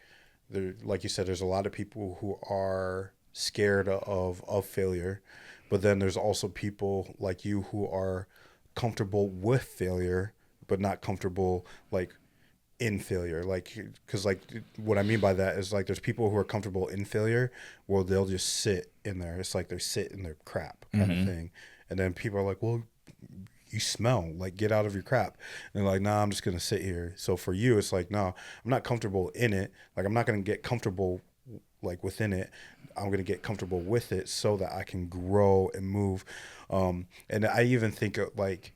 [SPEAKER 1] there, like you said, there's a lot of people who are scared of failure, but then there's also people like you who are comfortable with failure, but not comfortable like in failure. Like, because like what I mean by that is like there's people who are comfortable in failure where they'll just sit in there. It's like they sit in their crap kind of thing. And then people are like, well, you smell, like get out of your crap. And they're like, nah, I'm just gonna sit here. So for you it's like, no, I'm not comfortable in it. Like I'm not gonna get comfortable like within it. I'm gonna get comfortable with it so that I can grow and move. And I even think of like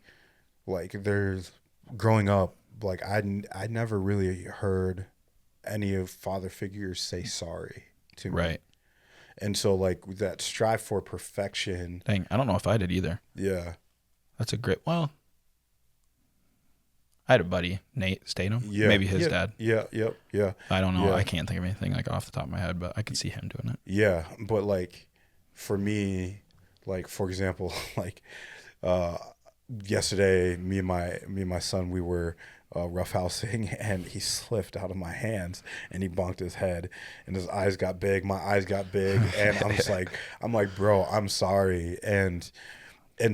[SPEAKER 1] there's growing up, like I never really heard any of father figures say sorry to me.
[SPEAKER 2] Right.
[SPEAKER 1] And so like that strive for perfection.
[SPEAKER 2] Dang, I don't know if I did either.
[SPEAKER 1] Yeah.
[SPEAKER 2] That's a great, well, I had a buddy, Nate Statham.
[SPEAKER 1] Yeah.
[SPEAKER 2] Maybe his dad.
[SPEAKER 1] Yeah. Yep. Yeah.
[SPEAKER 2] I don't know.
[SPEAKER 1] Yeah.
[SPEAKER 2] I can't think of anything like off the top of my head, but I could see him doing it.
[SPEAKER 1] Yeah. But like for me, like for example, like yesterday, me and my son, we were roughhousing, and he slipped out of my hands and he bonked his head, and his eyes got big. My eyes got big, and I'm like, bro, I'm sorry. And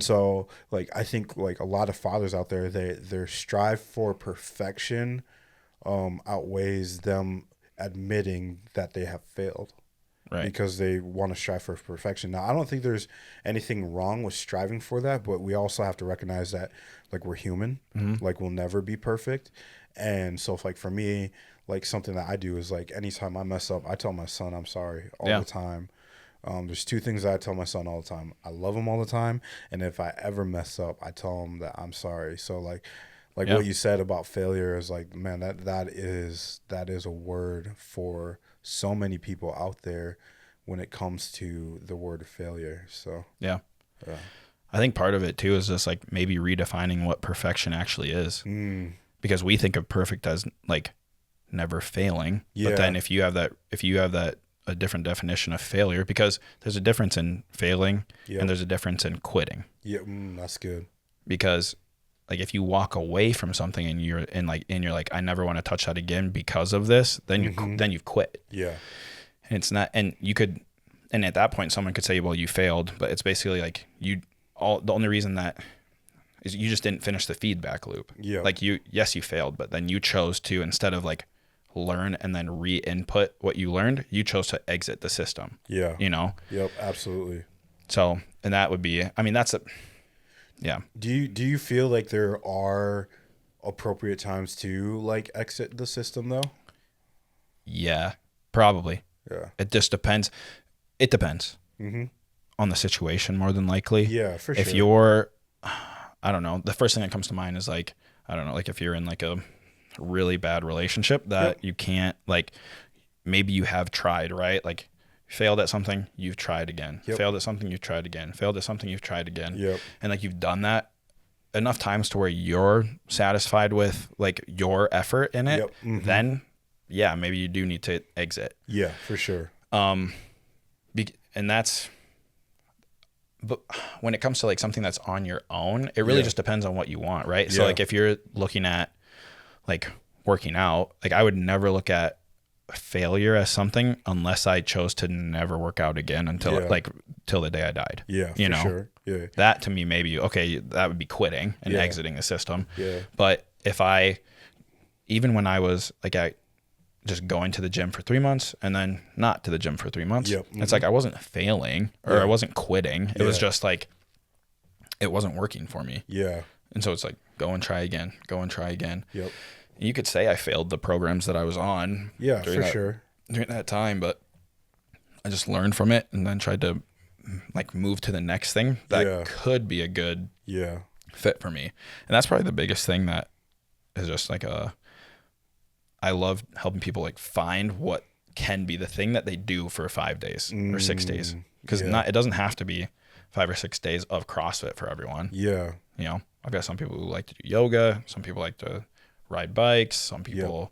[SPEAKER 1] so like I think like a lot of fathers out there, their strive for perfection outweighs them admitting that they have failed.
[SPEAKER 2] Right.
[SPEAKER 1] Because they want to strive for perfection. Now, I don't think there's anything wrong with striving for that, but we also have to recognize that, like, we're human. Like, we'll never be perfect. And so, if, like, for me, like, something that I do is, like, anytime I mess up, I tell my son I'm sorry all the time. There's two things that I tell my son all the time. I love him all the time, and if I ever mess up, I tell him that I'm sorry. So, like what you said about failure is, like, man, that is a word for so many people out there when it comes to the word failure. So
[SPEAKER 2] yeah. I think part of it too is just like maybe redefining what perfection actually is, because we think of perfect as like never failing. But then if you have that a different definition of failure, because there's a difference in failing and there's a difference in quitting.
[SPEAKER 1] That's good.
[SPEAKER 2] Because like if you walk away from something and you're like I never want to touch that again because of this, then you've quit.
[SPEAKER 1] Yeah.
[SPEAKER 2] And it's not, and you could, and at that point someone could say, well, you failed, but it's basically like the only reason that is you just didn't finish the feedback loop.
[SPEAKER 1] Yeah.
[SPEAKER 2] Like you failed, but then you chose to, instead of like learn and then re-input what you learned, you chose to exit the system.
[SPEAKER 1] Yeah.
[SPEAKER 2] You know?
[SPEAKER 1] Yep. Absolutely.
[SPEAKER 2] So, and that would be, I mean, that's a, yeah.
[SPEAKER 1] Do you feel like there are appropriate times to like exit the system though?
[SPEAKER 2] Yeah, probably.
[SPEAKER 1] Yeah.
[SPEAKER 2] It just depends. It depends on the situation more than likely.
[SPEAKER 1] Yeah, for sure.
[SPEAKER 2] If you're, I don't know, the first thing that comes to mind is like, I don't know, like if you're in like a really bad relationship that you can't, like, maybe you have tried, right? Like, failed at something, you've tried again. Failed at something, you've tried again. Failed at something, you've tried again.
[SPEAKER 1] Yep.
[SPEAKER 2] And like you've done that enough times to where you're satisfied with like your effort in it, then yeah, maybe you do need to exit.
[SPEAKER 1] Yeah, for sure.
[SPEAKER 2] And that's, but when it comes to like something that's on your own, it really just depends on what you want, right? So like if you're looking at like working out, like I would never look at failure as something unless I chose to never work out again until till the day I died.
[SPEAKER 1] Yeah,
[SPEAKER 2] you know?
[SPEAKER 1] Sure. Yeah.
[SPEAKER 2] That to me, maybe, okay, that would be quitting and exiting the system.
[SPEAKER 1] Yeah.
[SPEAKER 2] But if even when I was like, I just going to the gym for 3 months and then not to the gym for 3 months, it's like I wasn't failing or I wasn't quitting. It was just like, it wasn't working for me.
[SPEAKER 1] Yeah.
[SPEAKER 2] And so it's like, go and try again.
[SPEAKER 1] Yep.
[SPEAKER 2] You could say I failed the programs that I was on.
[SPEAKER 1] Yeah, for sure.
[SPEAKER 2] During that time, but I just learned from it and then tried to like move to the next thing that could be a good fit for me. And that's probably the biggest thing that is just like I love helping people like find what can be the thing that they do for 5 days or 6 days. Because it doesn't have to be 5 or 6 days of CrossFit for everyone.
[SPEAKER 1] Yeah.
[SPEAKER 2] You know, I've got some people who like to do yoga. Some people like to ride bikes. Some people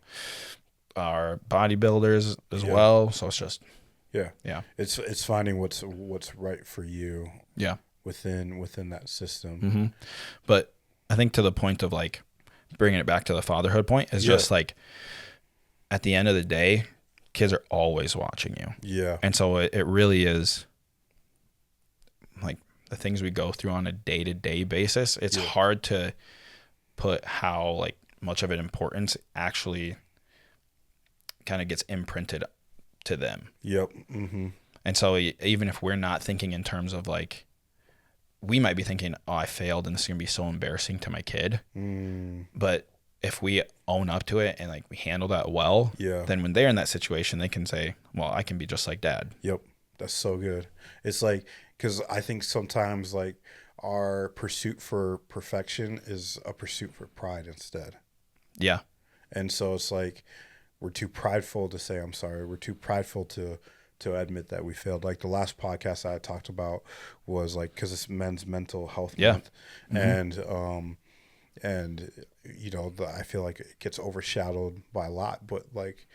[SPEAKER 2] are bodybuilders as well. So it's just,
[SPEAKER 1] it's finding what's right for you.
[SPEAKER 2] Yeah.
[SPEAKER 1] Within that system.
[SPEAKER 2] Mm-hmm. But I think to the point of like bringing it back to the fatherhood point is just like at the end of the day, kids are always watching you.
[SPEAKER 1] Yeah.
[SPEAKER 2] And so it really is like the things we go through on a day-to-day basis. It's hard to put how like much of an importance actually kind of gets imprinted to them.
[SPEAKER 1] Yep. Mm-hmm.
[SPEAKER 2] And so even if we're not thinking in terms of like, we might be thinking, oh, I failed and this is going to be so embarrassing to my kid. But if we own up to it and like we handle that well, then when they're in that situation, they can say, well, I can be just like dad.
[SPEAKER 1] Yep. That's so good. It's like, because I think sometimes like our pursuit for perfection is a pursuit for pride instead.
[SPEAKER 2] Yeah.
[SPEAKER 1] And so it's like, we're too prideful to say, I'm sorry. We're too prideful to admit that we failed. Like the last podcast I talked about was like, cause it's men's mental health month. Mm-hmm. And you know, I feel like it gets overshadowed by a lot, but like,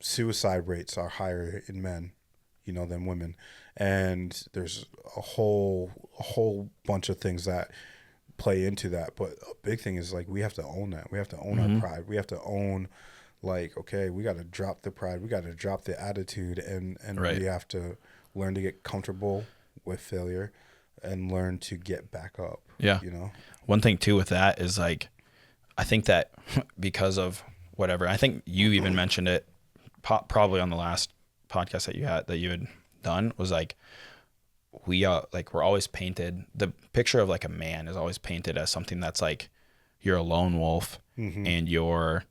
[SPEAKER 1] suicide rates are higher in men, you know, than women. And there's a whole bunch of things that play into that. But a big thing is like, we have to own that. We have to own our pride. We have to own like, okay, we got to drop the pride. We got to drop the attitude and we have to learn to get comfortable with failure and learn to get back up.
[SPEAKER 2] Yeah.
[SPEAKER 1] You know,
[SPEAKER 2] one thing too with that is like, I think that because of whatever, I think you even mentioned it probably on the last podcast that you had done was like, we're always painted, the picture of like a man is always painted as something that's like, you're a lone wolf and you're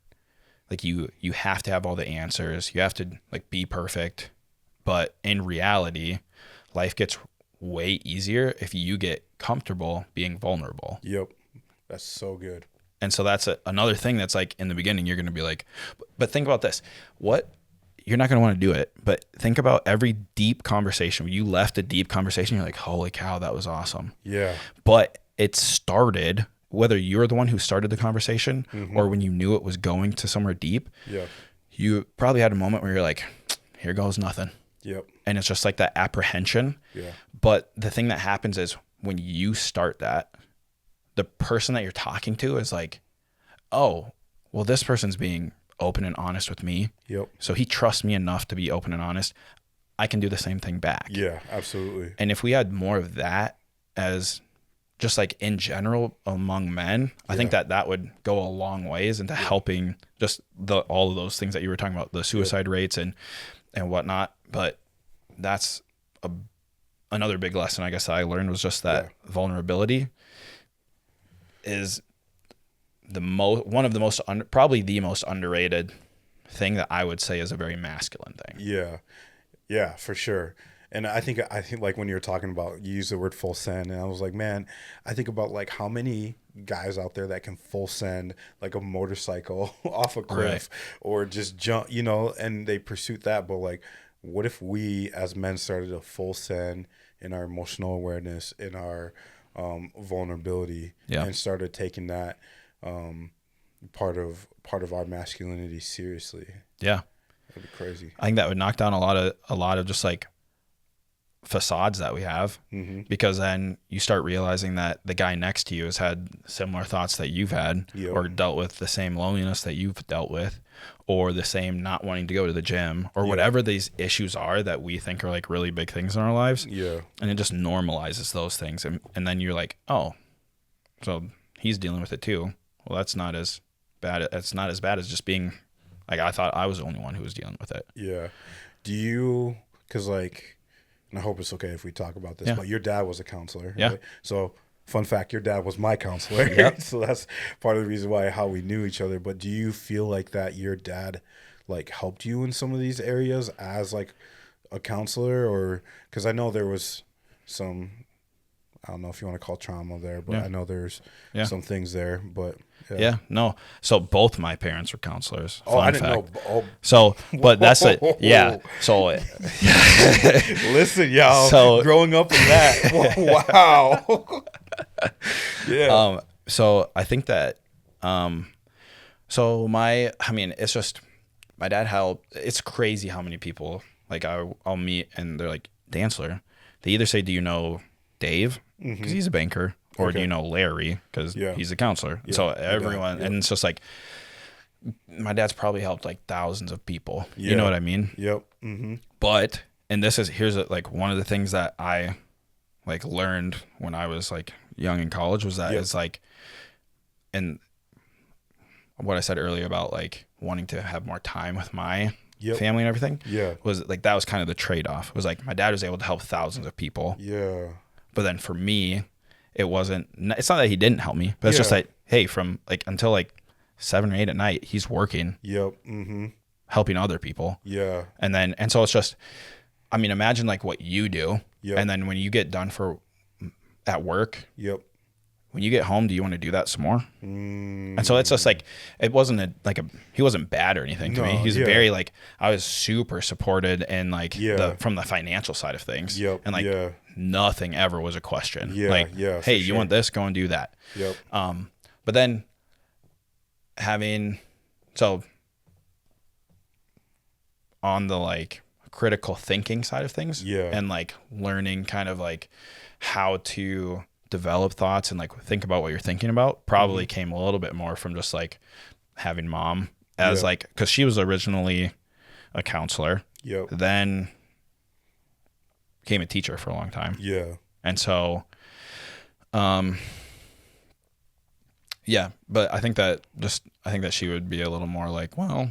[SPEAKER 2] like, you have to have all the answers. You have to like be perfect. But in reality, life gets way easier if you get comfortable being vulnerable.
[SPEAKER 1] Yep. That's so good.
[SPEAKER 2] And so that's another thing that's like in the beginning, you're going to be like, but think about this. You're not going to want to do it, but think about every deep conversation. When you left a deep conversation, you're like, holy cow, that was awesome.
[SPEAKER 1] Yeah.
[SPEAKER 2] But it started, whether you're the one who started the conversation or when you knew it was going to somewhere deep, you probably had a moment where you're like, here goes nothing.
[SPEAKER 1] Yep.
[SPEAKER 2] And it's just like that apprehension.
[SPEAKER 1] Yeah.
[SPEAKER 2] But the thing that happens is when you start that, the person that you're talking to is like, oh, well, this person's being open and honest with me.
[SPEAKER 1] Yep.
[SPEAKER 2] So he trusts me enough to be open and honest. I can do the same thing back.
[SPEAKER 1] Yeah, absolutely.
[SPEAKER 2] And if we had more of that as just like in general among men, I think that would go a long ways into helping just all of those things that you were talking about, the suicide rates and whatnot. But that's another big lesson I guess I learned was just that vulnerability is probably the most underrated thing that I would say is a very masculine thing.
[SPEAKER 1] Yeah. Yeah, for sure. And I think like when you were talking about, you used the word full send, and I was like, man, I think about like how many guys out there that can full send like a motorcycle off a cliff or just jump, you know, and they pursue that. But like, what if we as men started to full send in our emotional awareness, in our vulnerability, and started taking that part of our masculinity seriously?
[SPEAKER 2] Yeah.
[SPEAKER 1] That'd be crazy.
[SPEAKER 2] I think that would knock down a lot of just like facades that we have, because then you start realizing that the guy next to you has had similar thoughts that you've had, or dealt with the same loneliness that you've dealt with, or the same not wanting to go to the gym, or whatever these issues are that we think are like really big things in our lives. Yeah. And it just normalizes those things. And then you're like, oh, so he's dealing with it too. Well, that's not as bad. It's not as bad as just being like, I thought I was the only one who was dealing with it. Yeah.
[SPEAKER 1] Do you, cause like, and I hope it's okay if we talk about this, but your dad was a counselor.
[SPEAKER 2] Yeah.
[SPEAKER 1] Right? So fun fact, your dad was my counselor.
[SPEAKER 2] Yep.
[SPEAKER 1] So that's part of the reason how we knew each other. But do you feel like that your dad like helped you in some of these areas as like a counselor, or because I know there was some, I don't know if you want to call trauma there, but I know there's some things there, but
[SPEAKER 2] no. So both my parents were counselors.
[SPEAKER 1] Oh, I didn't know. Oh.
[SPEAKER 2] So, but that's it. Yeah. So,
[SPEAKER 1] listen, y'all. So, growing up in that, wow. Yeah.
[SPEAKER 2] So I think that, it's just my dad helped. It's crazy how many people like I'll meet and they're like, Dancler. They either say, do you know Dave? Because he's a banker. Or do you know Larry? Because he's a counselor. Yeah. So everyone, and it's just like, my dad's probably helped like thousands of people. Yeah. You know what I mean?
[SPEAKER 1] Yep. Mm-hmm.
[SPEAKER 2] But, and here's like one of the things that I like learned when I was like young in college was that it's like, and what I said earlier about like wanting to have more time with my family and everything. Yeah. Was like, that was kind of the trade-off. It was like, my dad was able to help thousands of people. Yeah. But then for me, it's not that he didn't help me, but it's just like, hey, from like until like 7 or 8 at night, he's working. Yep. Mm-hmm. Helping other people. Yeah. And so it's just, I mean, imagine like what you do. Yep. And then when you get done at work. Yep. When you get home, do you want to do that some more? And so it's just like, it wasn't he wasn't bad or anything to me. He's very like, I was super supported and like from the financial side of things. Yep. And like nothing ever was a question. Yeah. Like, hey, you want this? Go and do that. Yep. But then on the like critical thinking side of things and like learning kind of like how to develop thoughts and like think about what you're thinking about probably came a little bit more from just like having mom as like, because she was originally a counselor, then became a teacher for a long time. Yeah. And so, but I think that she would be a little more like, well,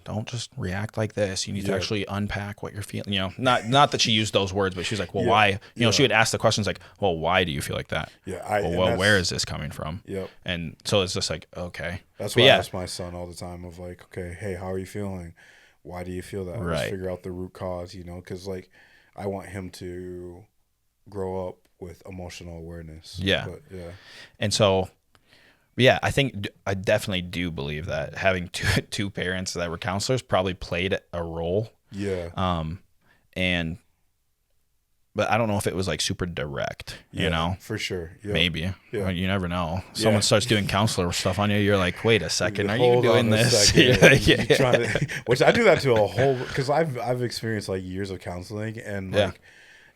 [SPEAKER 2] don't just react like this. You need to actually unpack what you're feeling. You know, not that she used those words, but she was like, well, why? You know, she would ask the questions like, well, why do you feel like that? Yeah. Well, where is this coming from? Yep. And so it's just like, okay.
[SPEAKER 1] That's what I ask my son all the time of like, okay, hey, how are you feeling? Why do you feel that? Right. Let's figure out the root cause, you know, because like I want him to grow up with emotional awareness.
[SPEAKER 2] Yeah.
[SPEAKER 1] But, yeah.
[SPEAKER 2] And so, I definitely do believe that having two parents that were counselors probably played a role. Yeah. But I don't know if it was like super direct, you know?
[SPEAKER 1] For sure.
[SPEAKER 2] Yeah. Maybe. Yeah. Well, you never know. Someone starts doing counselor stuff on you. You're like, wait a second. Are you doing this?
[SPEAKER 1] Which I do that to a whole, because I've experienced like years of counseling and like,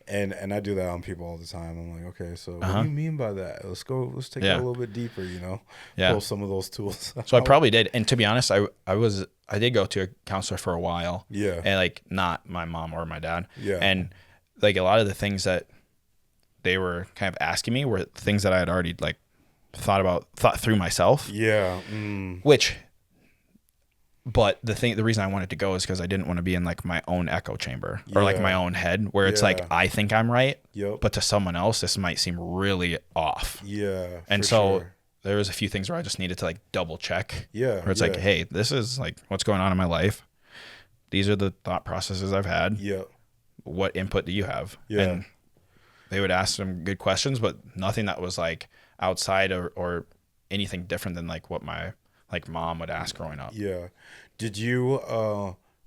[SPEAKER 1] and I do that on people all the time. I'm like, okay, so what do you mean by that? Let's take it a little bit deeper, you know? Pull some of those tools.
[SPEAKER 2] So I probably did. And to be honest, I did go to a counselor for a while. Yeah. And like not my mom or my dad. Yeah. And like a lot of the things that they were kind of asking me were things that I had already like thought through myself. Yeah. But the reason I wanted to go is because I didn't want to be in like my own echo chamber or like my own head where it's like, I think I'm right, but to someone else, this might seem really off. Yeah. And so there was a few things where I just needed to like double check. Yeah. Where it's like, hey, this is like what's going on in my life. These are the thought processes I've had. Yeah. What input do you have? Yeah. And they would ask some good questions, but nothing that was like outside or anything different than like what my like mom would ask growing up.
[SPEAKER 1] Yeah. Did you,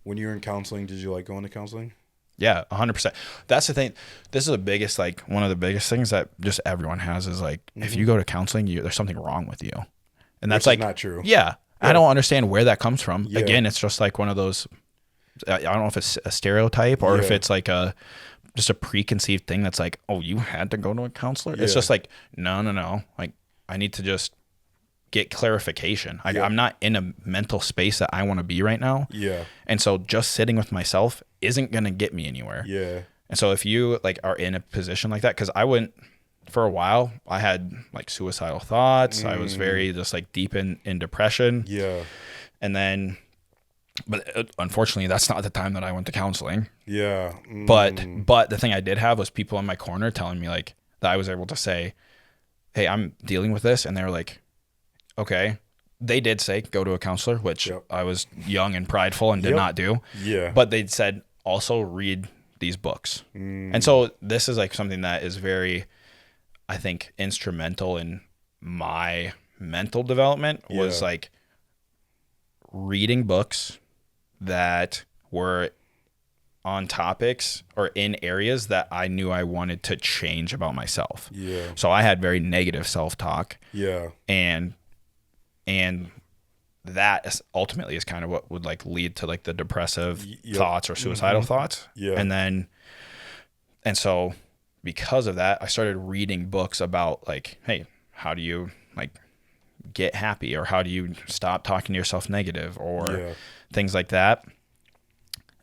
[SPEAKER 1] when you were in counseling, did you like going to counseling?
[SPEAKER 2] Yeah, 100%. That's the thing. This is the biggest, like one of the biggest things that just everyone has is like, if you go to counseling, there's something wrong with you. And that's like
[SPEAKER 1] not true.
[SPEAKER 2] Yeah. I don't understand where that comes from. Yeah. Again, it's just like one of those, I don't know if it's a stereotype or if it's like just a preconceived thing that's like, oh, you had to go to a counselor. It's just like, no. Like I need to just get clarification. I'm not in a mental space that I want to be right now. Yeah. And so just sitting with myself isn't going to get me anywhere. Yeah. And so if you like are in a position like that, cause I went for a while, I had like suicidal thoughts. I was very just like deep in depression. Yeah. And then, but unfortunately that's not the time that I went to counseling. Yeah. But the thing I did have was people in my corner telling me like that I was able to say, hey, I'm dealing with this. And they were like, okay. They did say go to a counselor, which I was young and prideful and did not do. Yeah. But they said also read these books. And so this is like something that is very, I think, instrumental in my mental development was like reading books that were on topics or in areas that I knew I wanted to change about myself.
[SPEAKER 1] Yeah.
[SPEAKER 2] So I had very negative self-talk.
[SPEAKER 1] Yeah.
[SPEAKER 2] And that ultimately is kind of what would like lead to like the depressive thoughts or suicidal thoughts.
[SPEAKER 1] Yeah.
[SPEAKER 2] And so because of that, I started reading books about like, hey, how do you like get happy, or how do you stop talking to yourself negative, or things like that.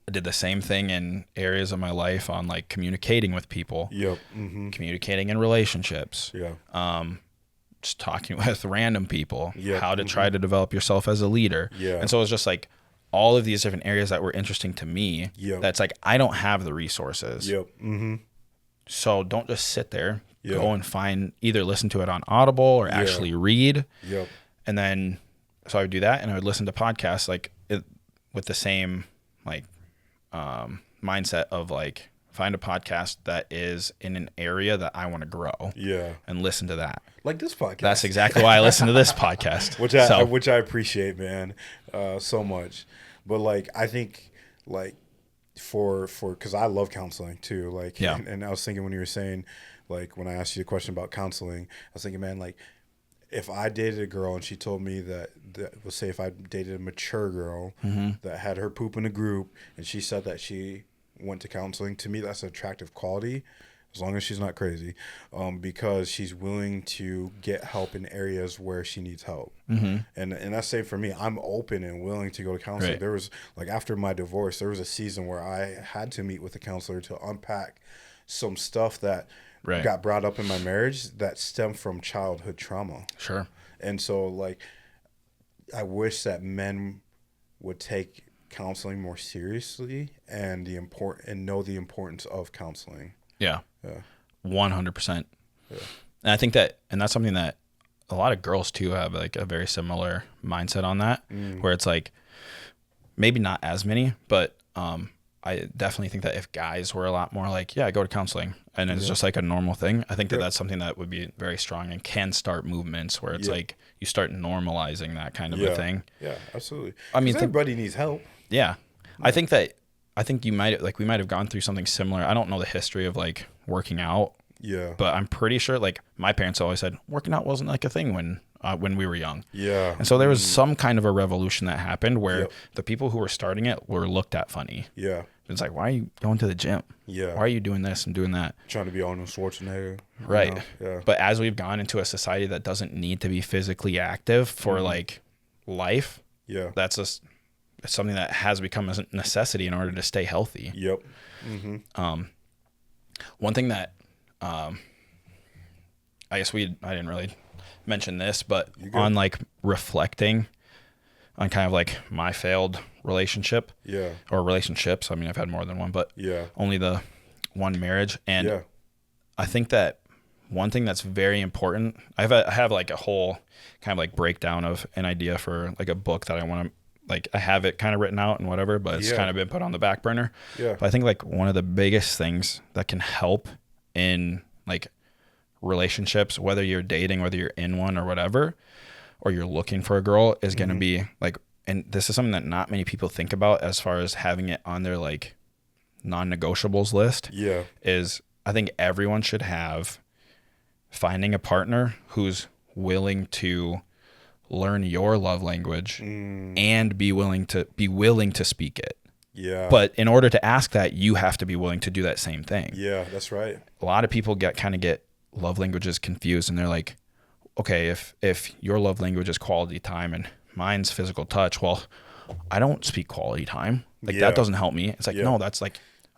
[SPEAKER 2] I did the same thing in areas of my life on like communicating with people, communicating in relationships, just talking with random people, how to try to develop yourself as a leader. And so it was just like all of these different areas that were interesting to me. That's like, I don't have the resources. So don't just sit there. Go and find, either listen to it on Audible or actually read. And then, so I would do that, and I would listen to podcasts like with the same like mindset of like, find a podcast that is in an area that I want to grow. And listen to that.
[SPEAKER 1] Like this podcast.
[SPEAKER 2] That's exactly why I listen to this podcast.
[SPEAKER 1] Which I appreciate, man, so much. But like, I think like because I love counseling too. Like, and I was thinking when you were saying, like, when I asked you a question about counseling, I was thinking, man, like, if I dated a girl and she told me that let's say if I dated a mature girl that had her poop in a group, and she said that she went to counseling, to me that's an attractive quality, as long as she's not crazy, because she's willing to get help in areas where she needs help. And that's same for me. I'm open and willing to go to counseling. There was like, after my divorce, there was a season where I had to meet with a counselor to unpack some stuff that got brought up in my marriage that stemmed from childhood trauma. And so like, I wish that men would take counseling more seriously and know the importance of counseling.
[SPEAKER 2] 100%. And I think and that's something that a lot of girls too have like a very similar mindset on that, where it's like, maybe not as many, but I definitely think that if guys were a lot more like, I go to counseling, and it's just like a normal thing, I think that that's something that would be very strong and can start movements where it's like you start normalizing that kind of a thing.
[SPEAKER 1] Absolutely.
[SPEAKER 2] I mean,
[SPEAKER 1] everybody needs help.
[SPEAKER 2] I think we might have gone through something similar. I don't know the history of like working out. But I'm pretty sure like my parents always said working out wasn't like a thing when we were young. And so there was some kind of a revolution that happened where the people who were starting it were looked at funny. It's like, why are you going to the gym? Why are you doing this and doing that?
[SPEAKER 1] Trying to be Arnold Schwarzenegger.
[SPEAKER 2] Right. But as we've gone into a society that doesn't need to be physically active for like life, that's something that has become a necessity in order to stay healthy. One thing that I guess I didn't really mention this, but on like reflecting on kind of like my failed relationship or relationships. I mean, I've had more than one, but only the one marriage. And I think that one thing that's very important, I have like a whole kind of like breakdown of an idea for like a book that I want to, like, I have it kind of written out and whatever, but it's kind of been put on the back burner. But I think like one of the biggest things that can help in like relationships, whether you're dating, whether you're in one or whatever, or you're looking for a girl, is going to be like, and this is something that not many people think about as far as having it on their like non-negotiables list, is I think everyone should have finding a partner who's willing to learn your love language and be willing to speak it. But in order to ask that, you have to be willing to do that same thing.
[SPEAKER 1] That's right.
[SPEAKER 2] A lot of people get love languages confused, and they're like, okay, if your love language is quality time and mine's physical touch, well, I don't speak quality time. Like that doesn't help me. It's like, no, that's like,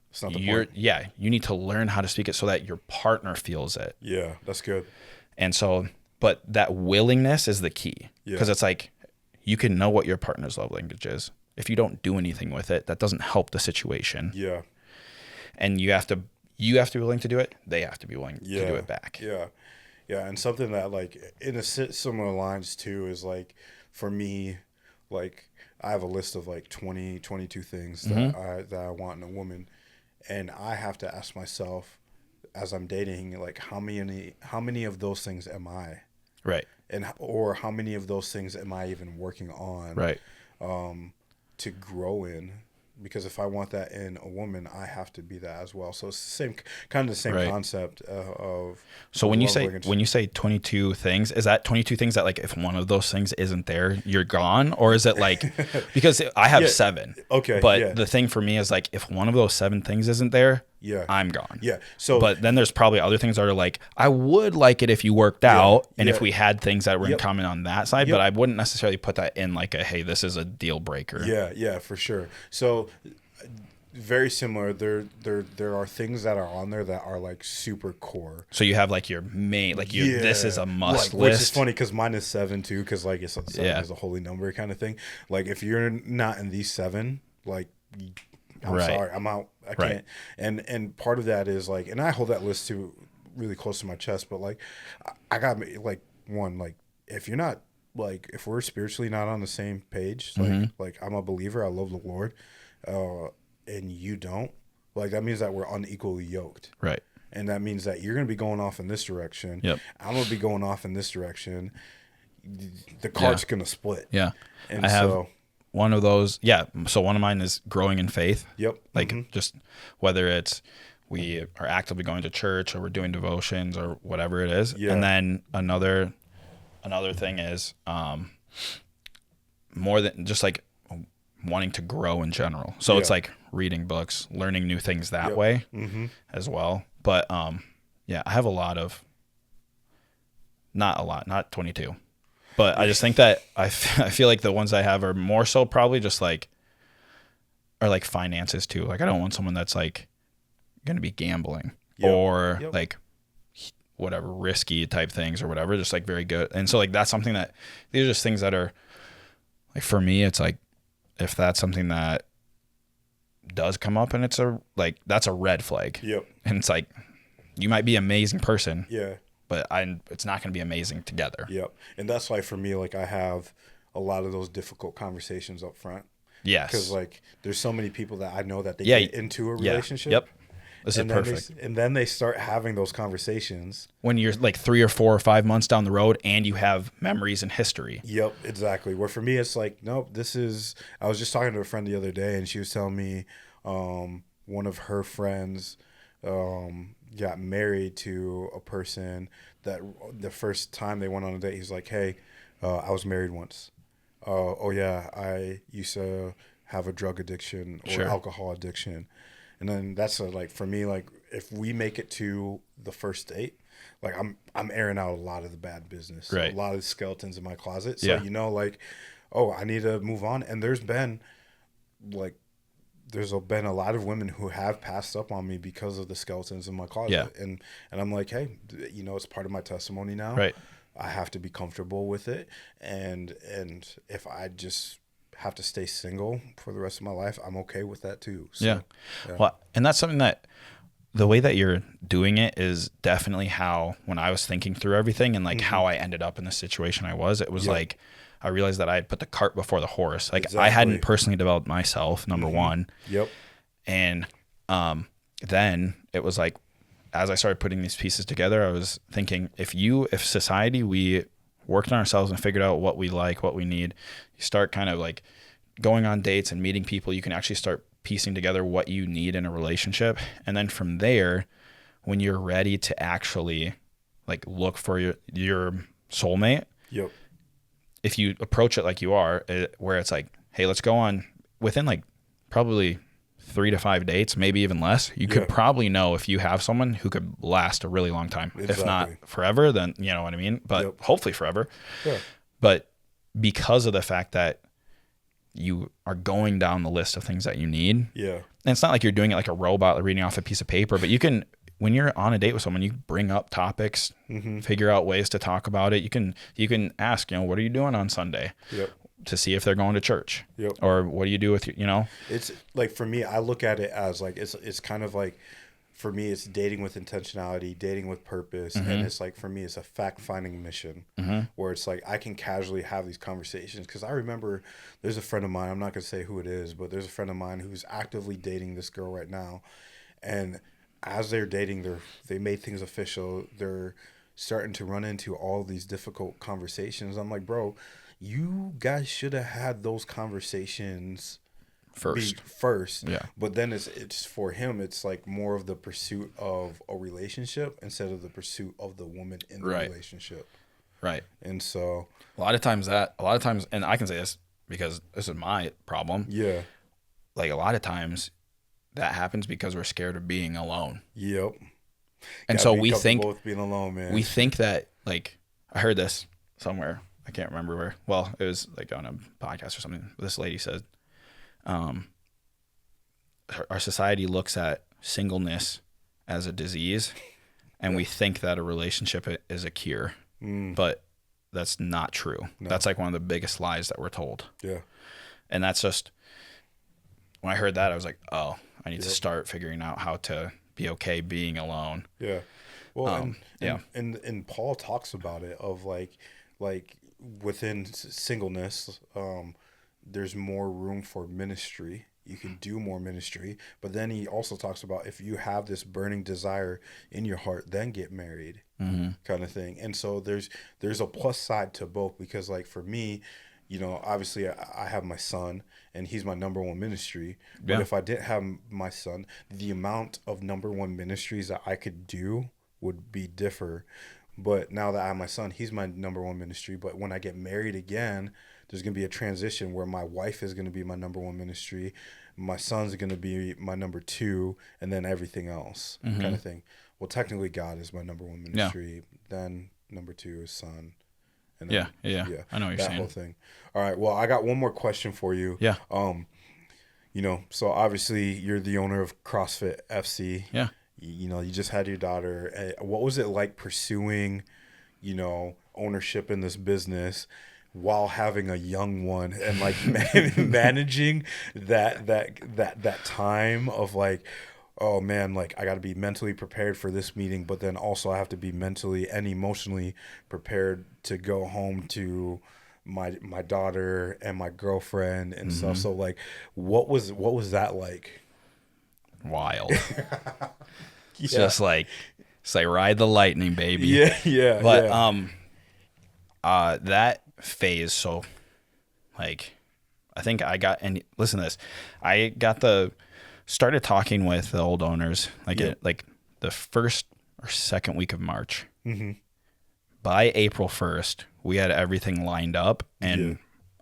[SPEAKER 1] it's not the point.
[SPEAKER 2] You need to learn how to speak it so that your partner feels it.
[SPEAKER 1] That's good.
[SPEAKER 2] And so, but that willingness is the key, because it's like, you can know what your partner's love language is. If you don't do anything with it, that doesn't help the situation. And you have to be willing to do it. They have to be willing to do it back.
[SPEAKER 1] And something that like in a similar lines too is like, for me, like I have a list of like 22 things that I want in a woman. And I have to ask myself as I'm dating, like how many of those things am I?
[SPEAKER 2] Right.
[SPEAKER 1] And or how many of those things am I even working on
[SPEAKER 2] Right.
[SPEAKER 1] to grow in? Because if I want that in a woman, I have to be that as well. So it's the same kind of the same
[SPEAKER 2] Right.
[SPEAKER 1] concept of
[SPEAKER 2] So
[SPEAKER 1] the
[SPEAKER 2] when you
[SPEAKER 1] love
[SPEAKER 2] say
[SPEAKER 1] language.
[SPEAKER 2] 22 things, is that 22 things that like if one of those things isn't there, you're gone? Or is it like, because I have
[SPEAKER 1] Yeah.
[SPEAKER 2] 7,
[SPEAKER 1] Okay.
[SPEAKER 2] but
[SPEAKER 1] Yeah.
[SPEAKER 2] the thing for me is like if one of those 7 things isn't there,
[SPEAKER 1] Yeah.
[SPEAKER 2] I'm gone.
[SPEAKER 1] Yeah. So
[SPEAKER 2] But then there's probably other things that are like, I would like it if you worked
[SPEAKER 1] yeah.
[SPEAKER 2] out and
[SPEAKER 1] Yeah.
[SPEAKER 2] if we had things that were in
[SPEAKER 1] Yep.
[SPEAKER 2] common on that side,
[SPEAKER 1] Yep.
[SPEAKER 2] but I wouldn't necessarily put that in like a, hey, this is a deal breaker.
[SPEAKER 1] Yeah. Yeah. For sure. So very similar. There are things that are on there that are like super core.
[SPEAKER 2] So you have like your main, like your, this is a must
[SPEAKER 1] like, which is
[SPEAKER 2] list.
[SPEAKER 1] funny because mine is 7 too, because like it's 7
[SPEAKER 2] Yeah.
[SPEAKER 1] is a holy number kind of thing. Like if you're not in these 7, like I'm
[SPEAKER 2] Right.
[SPEAKER 1] sorry, I'm out. I
[SPEAKER 2] Right.
[SPEAKER 1] can't. And part of that is like, and I hold that list too really close to my chest. But like, I got like one, like if you're not like if we're spiritually not on the same page, like I'm a believer, I love the Lord, and you don't, like that means that we're unequally yoked.
[SPEAKER 2] Right.
[SPEAKER 1] And that means that you're going to be going off in this direction.
[SPEAKER 2] Yep.
[SPEAKER 1] I'm going to be going off in this direction. The cart's going to split.
[SPEAKER 2] Yeah.
[SPEAKER 1] And
[SPEAKER 2] I have
[SPEAKER 1] so,
[SPEAKER 2] one of those. Yeah. So one of mine is growing in faith.
[SPEAKER 1] yep.
[SPEAKER 2] Like just whether it's we are actively going to church or we're doing devotions or whatever it is.
[SPEAKER 1] Yeah.
[SPEAKER 2] And then another thing is more than just like wanting to grow in general. So it's
[SPEAKER 1] Yeah.
[SPEAKER 2] like reading books, learning new things that
[SPEAKER 1] Yep.
[SPEAKER 2] way as well. But yeah, I have a lot of, not 22. But I just think that I feel like the ones I have are more so probably just like, are like finances too. Like I don't want someone that's like going to be gambling
[SPEAKER 1] Yep.
[SPEAKER 2] or
[SPEAKER 1] Yep.
[SPEAKER 2] like whatever risky type things or whatever, just like very good. And so like that's something that these are just things that are like for me, it's like if that's something that does come up and it's a like that's a red flag.
[SPEAKER 1] Yep.
[SPEAKER 2] And it's like you might be an amazing person,
[SPEAKER 1] Yeah.
[SPEAKER 2] but it's not going to be amazing together.
[SPEAKER 1] Yep. And that's why for me, like I have a lot of those difficult conversations up front.
[SPEAKER 2] Yes.
[SPEAKER 1] Because like there's so many people that I know that they
[SPEAKER 2] Yeah.
[SPEAKER 1] get into a
[SPEAKER 2] Yeah.
[SPEAKER 1] relationship.
[SPEAKER 2] Yep. This is
[SPEAKER 1] And then
[SPEAKER 2] perfect.
[SPEAKER 1] and then they start having those conversations.
[SPEAKER 2] When you're like 3 or 4 or 5 months down the road and you have memories and history.
[SPEAKER 1] Yep, exactly. Where for me, it's like, nope, I was just talking to a friend the other day and she was telling me one of her friends got married to a person that the first time they went on a date, he's like, hey, I was married once. Oh, yeah, I used to have a drug addiction or
[SPEAKER 2] Sure.
[SPEAKER 1] alcohol addiction. And then that's like for me, like if we make it to the first date, like I'm airing out a lot of the bad business,
[SPEAKER 2] Right.
[SPEAKER 1] a lot of the skeletons in my closet. So
[SPEAKER 2] Yeah.
[SPEAKER 1] like, oh, I need to move on. And there's been a lot of women who have passed up on me because of the skeletons in my closet.
[SPEAKER 2] Yeah.
[SPEAKER 1] And I'm like, hey, it's part of my testimony now.
[SPEAKER 2] Right.
[SPEAKER 1] I have to be comfortable with it. And if I just have to stay single for the rest of my life, I'm okay with that too. So,
[SPEAKER 2] Yeah. Well, and that's something that the way that you're doing it is definitely how, when I was thinking through everything and like how I ended up in the situation I was, it was like, I realized that I had put the cart before the horse. Like I hadn't personally developed myself, number one.
[SPEAKER 1] Yep.
[SPEAKER 2] And then it was like, as I started putting these pieces together, I was thinking if society, we worked on ourselves and figured out what we like, what we need, you start kind of like going on dates and meeting people, you can actually start piecing together what you need in a relationship. And then from there, when you're ready to actually like look for your soulmate,
[SPEAKER 1] Yep.
[SPEAKER 2] if you approach it like you are, where it's like, hey, let's go on within like probably 3 to 5 dates, maybe even less, you could probably know if you have someone who could last a really long time.
[SPEAKER 1] Exactly.
[SPEAKER 2] If not forever, then you know what I mean? But hopefully forever.
[SPEAKER 1] Yeah.
[SPEAKER 2] But because of the fact that you are going down the list of things that you need,
[SPEAKER 1] Yeah.
[SPEAKER 2] and it's not like you're doing it like a robot, like reading off a piece of paper, but you can, when you're on a date with someone, you bring up topics, figure out ways to talk about it. You can ask, what are you doing on Sunday?
[SPEAKER 1] Yep.
[SPEAKER 2] To see if they're going to church.
[SPEAKER 1] Yep.
[SPEAKER 2] Or what do you do with
[SPEAKER 1] It's like for me, I look at it as like it's kind of like for me it's dating with intentionality, dating with purpose, and it's like for me it's a fact-finding mission where it's like I can casually have these conversations because I remember there's a friend of mine, I'm not going to say who it is, but there's a friend of mine who's actively dating this girl right now, And as they're dating, they made things official. They're starting to run into all these difficult conversations. I'm like, bro, you guys should have had those conversations first.
[SPEAKER 2] Yeah.
[SPEAKER 1] But then it's for him, it's like more of the pursuit of a relationship instead of the pursuit of the woman in the relationship.
[SPEAKER 2] Right.
[SPEAKER 1] And so
[SPEAKER 2] a lot of times, and I can say this because this is my problem.
[SPEAKER 1] Yeah.
[SPEAKER 2] Like a lot of times that happens because we're scared of being alone.
[SPEAKER 1] Yep.
[SPEAKER 2] And so we think
[SPEAKER 1] both being alone, man.
[SPEAKER 2] We think that, like, I heard this somewhere. I can't remember where. Well, it was like on a podcast or something. This lady said, our society looks at singleness as a disease, and we think that a relationship is a cure. But that's not true. No. That's like one of the biggest lies that we're told.
[SPEAKER 1] Yeah.
[SPEAKER 2] And that's just, when I heard that, I was like, oh, I need to start figuring out how to be okay being alone.
[SPEAKER 1] Yeah. Well, and Paul talks about it of like within singleness, there's more room for ministry. You can do more ministry, but then he also talks about if you have this burning desire in your heart, then get married, kind of thing. And so there's a plus side to both, because like for me, you know, obviously I have my son and he's my number one ministry. But if I didn't have my son, the amount of number one ministries that I could do would be differ. But now that I have my son, he's my number one ministry. But when I get married again, there's going to be a transition where my wife is going to be my number one ministry. My son's going to be my number two, and then everything else kind of thing. Well, technically God is my number one ministry. Yeah. Then number two is son. And then,
[SPEAKER 2] yeah. I know what you're saying.
[SPEAKER 1] That whole thing. All right. Well, I got one more question for you.
[SPEAKER 2] Yeah.
[SPEAKER 1] You know, so obviously you're the owner of CrossFit FC.
[SPEAKER 2] Yeah.
[SPEAKER 1] You know, you just had your daughter. What was it like pursuing, you know, ownership in this business while having a young one, and like managing that time of like, oh man, like I got to be mentally prepared for this meeting, but then also I have to be mentally and emotionally prepared to go home to my daughter and my girlfriend and stuff. So like, what was that like?
[SPEAKER 2] Wild. Just like, it's like ride the lightning, baby.
[SPEAKER 1] Yeah.
[SPEAKER 2] But that phase, so like I think I got, and listen to this, I got started talking with the old owners like the first or second week of March. By April 1st we had everything lined up, and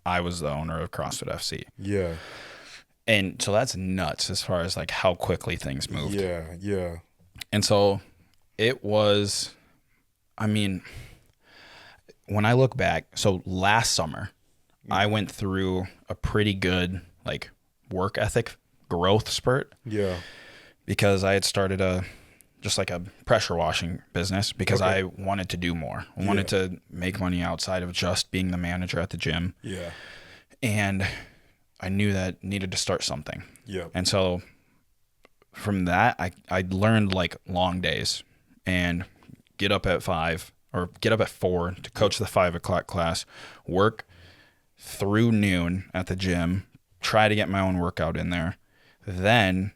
[SPEAKER 2] I was the owner of CrossFit FC. And so that's nuts as far as like how quickly things moved. And so it was, I mean, when I look back, so last summer, I went through a pretty good like work ethic growth spurt. Because I had started just like a pressure washing business because I wanted to do more. I wanted to make money outside of just being the manager at the gym. And I knew that needed to start something. And so from that, I learned like long days and get up at 5 or get up at 4 to coach the 5 o'clock class, work through noon at the gym, try to get my own workout in there. Then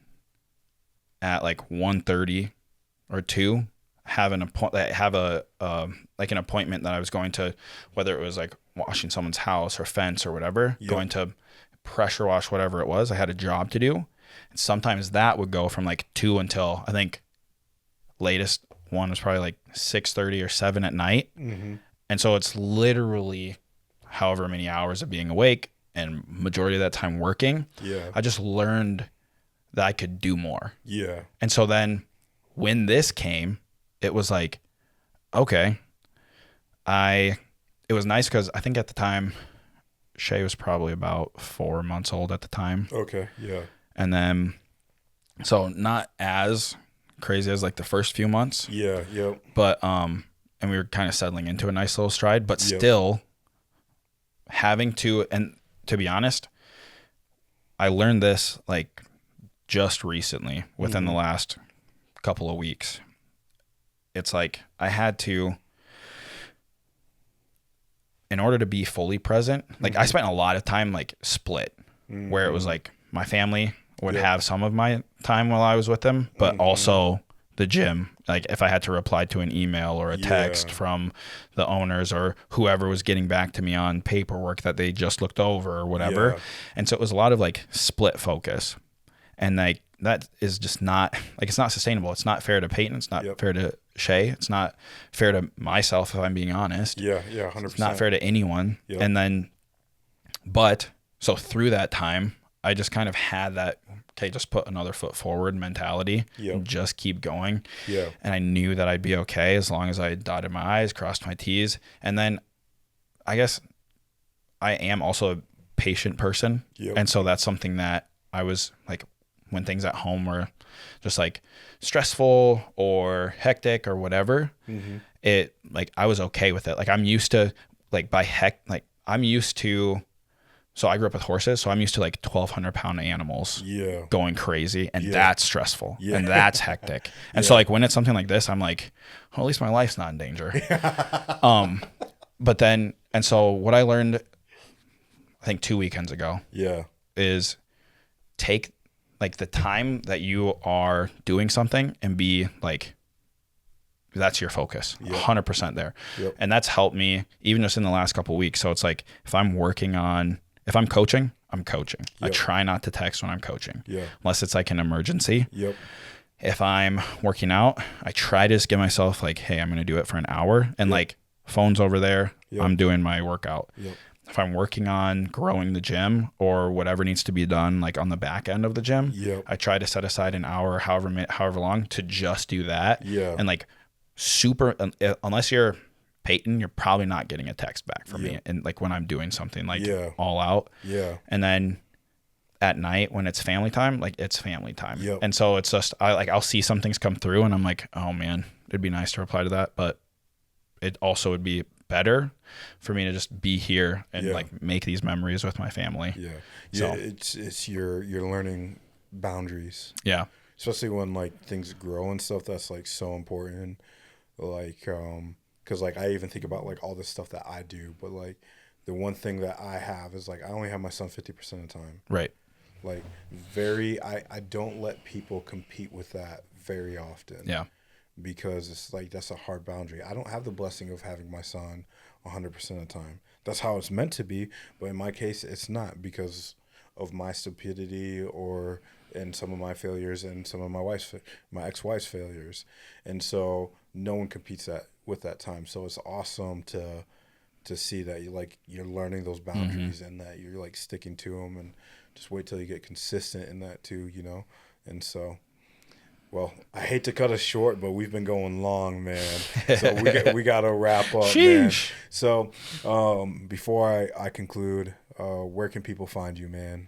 [SPEAKER 2] at like 1:30 or 2, have an appointment that I was going to, whether it was like washing someone's house or fence or whatever, going to pressure wash whatever it was. I had a job to do. And sometimes that would go from like 2 until I think latest one was probably like 6:30 or 7 at night. And so it's literally however many hours of being awake and majority of that time working. I just learned that I could do more. And so then when this came, it was like, okay, it was nice because I think at the time Shay was probably about 4 months old at the time. And then, so not as crazy as like the first few months. But, and we were kind of settling into a nice little stride, but still having to, and to be honest, I learned this like just recently within the last couple of weeks. It's like I had to, in order to be fully present, like I spent a lot of time like split where it was like my family would have some of my time while I was with them, but also the gym. Like if I had to reply to an email or a text from the owners or whoever was getting back to me on paperwork that they just looked over or whatever.
[SPEAKER 1] Yeah.
[SPEAKER 2] And so it was a lot of like split focus. And like that is just not like, it's not sustainable. It's not fair to Peyton. It's not fair to Shay. It's not fair to myself, if I'm being honest.
[SPEAKER 1] Yeah, 100%.
[SPEAKER 2] It's not fair to anyone.
[SPEAKER 1] Yep.
[SPEAKER 2] And then, but so through that time, I just kind of had that, okay, just put another foot forward mentality and just keep going.
[SPEAKER 1] Yeah.
[SPEAKER 2] And I knew that I'd be okay as long as I dotted my I's, crossed my T's. And then I guess I am also a patient person.
[SPEAKER 1] Yep.
[SPEAKER 2] And so that's something that I was like, when things at home were just like stressful or hectic or whatever, it like, I was okay with it. Like I'm used to like so I grew up with horses, so I'm used to like 1,200 pound animals going crazy, and that's stressful and that's hectic. And so like when it's something like this, I'm like, well, at least my life's not in danger. But then, and so what I learned, I think 2 weekends ago, is take like the time that you are doing something and be like, that's your focus, 100% there. And that's helped me even just in the last couple of weeks. So it's like, if I'm coaching, I'm coaching. I try not to text when I'm coaching unless it's like an emergency. If I'm working out, I try to just give myself like, hey, I'm going to do it for an hour and like phone's over there. I'm doing my workout. If I'm working on growing the gym or whatever needs to be done, like on the back end of the gym, I try to set aside an hour, however long to just do that. And like unless you're Peyton, you're probably not getting a text back from me. And like when I'm doing something like all out. And then at night when it's family time, like it's family time. And so it's just, I'll see some things come through and I'm like, oh man, it'd be nice to reply to that. But it also would be better for me to just be here and like make these memories with my family. So
[SPEAKER 1] it's you're learning boundaries. Especially when like things grow and stuff, that's like so important. Like because like I even think about like all this stuff that I do, but like the one thing that I have is like I only have my son 50% of the time. Like I don't let people compete with that very often. Because it's like that's a hard boundary. I don't have the blessing of having my son 100% of the time. That's how it's meant to be, but in my case it's not because of my stupidity and some of my failures and some of my ex-wife's failures. And so no one competes with that time. So it's awesome to see that you're learning those boundaries and that you're like sticking to them, and just wait till you get consistent in that too, And so, well, I hate to cut us short, but we've been going long, man. So we got to wrap up, man. So before I conclude, where can people find you, man?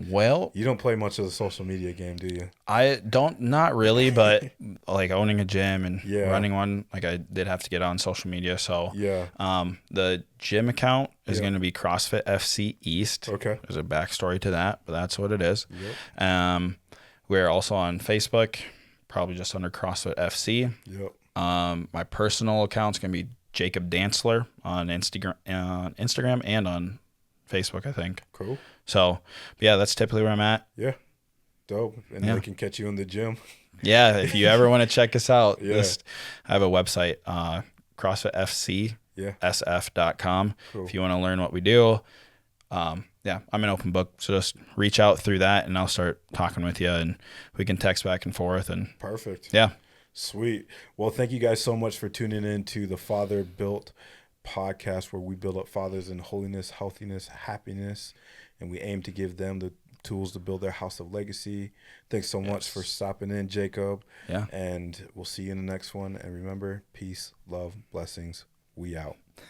[SPEAKER 2] Well,
[SPEAKER 1] you don't play much of the social media game, do you?
[SPEAKER 2] I don't, not really, but like owning a gym and running one, like I did have to get on social media. So the gym account is going to be CrossFit FC East.
[SPEAKER 1] Okay.
[SPEAKER 2] There's a backstory to that, but that's what it is. We're also on Facebook, probably just under CrossFit FC. My personal account's going to be Jacob Dancler on Instagram and on Facebook, I think.
[SPEAKER 1] Cool.
[SPEAKER 2] So, yeah, that's typically where I'm at.
[SPEAKER 1] Dope. And they can catch you in the gym.
[SPEAKER 2] If you ever want to check us out, I have a website, CrossFitFCSF.com. Cool. If you want to learn what we do, I'm an open book. So just reach out through that and I'll start talking with you and we can text back and forth. And
[SPEAKER 1] perfect.
[SPEAKER 2] Yeah.
[SPEAKER 1] Sweet. Well, thank you guys so much for tuning in to the Father Built podcast, where we build up fathers in holiness, healthiness, happiness, and we aim to give them the tools to build their house of legacy. Thanks so much for stopping in, Jacob. And we'll see you in the next one. And remember, peace, love, blessings. We out.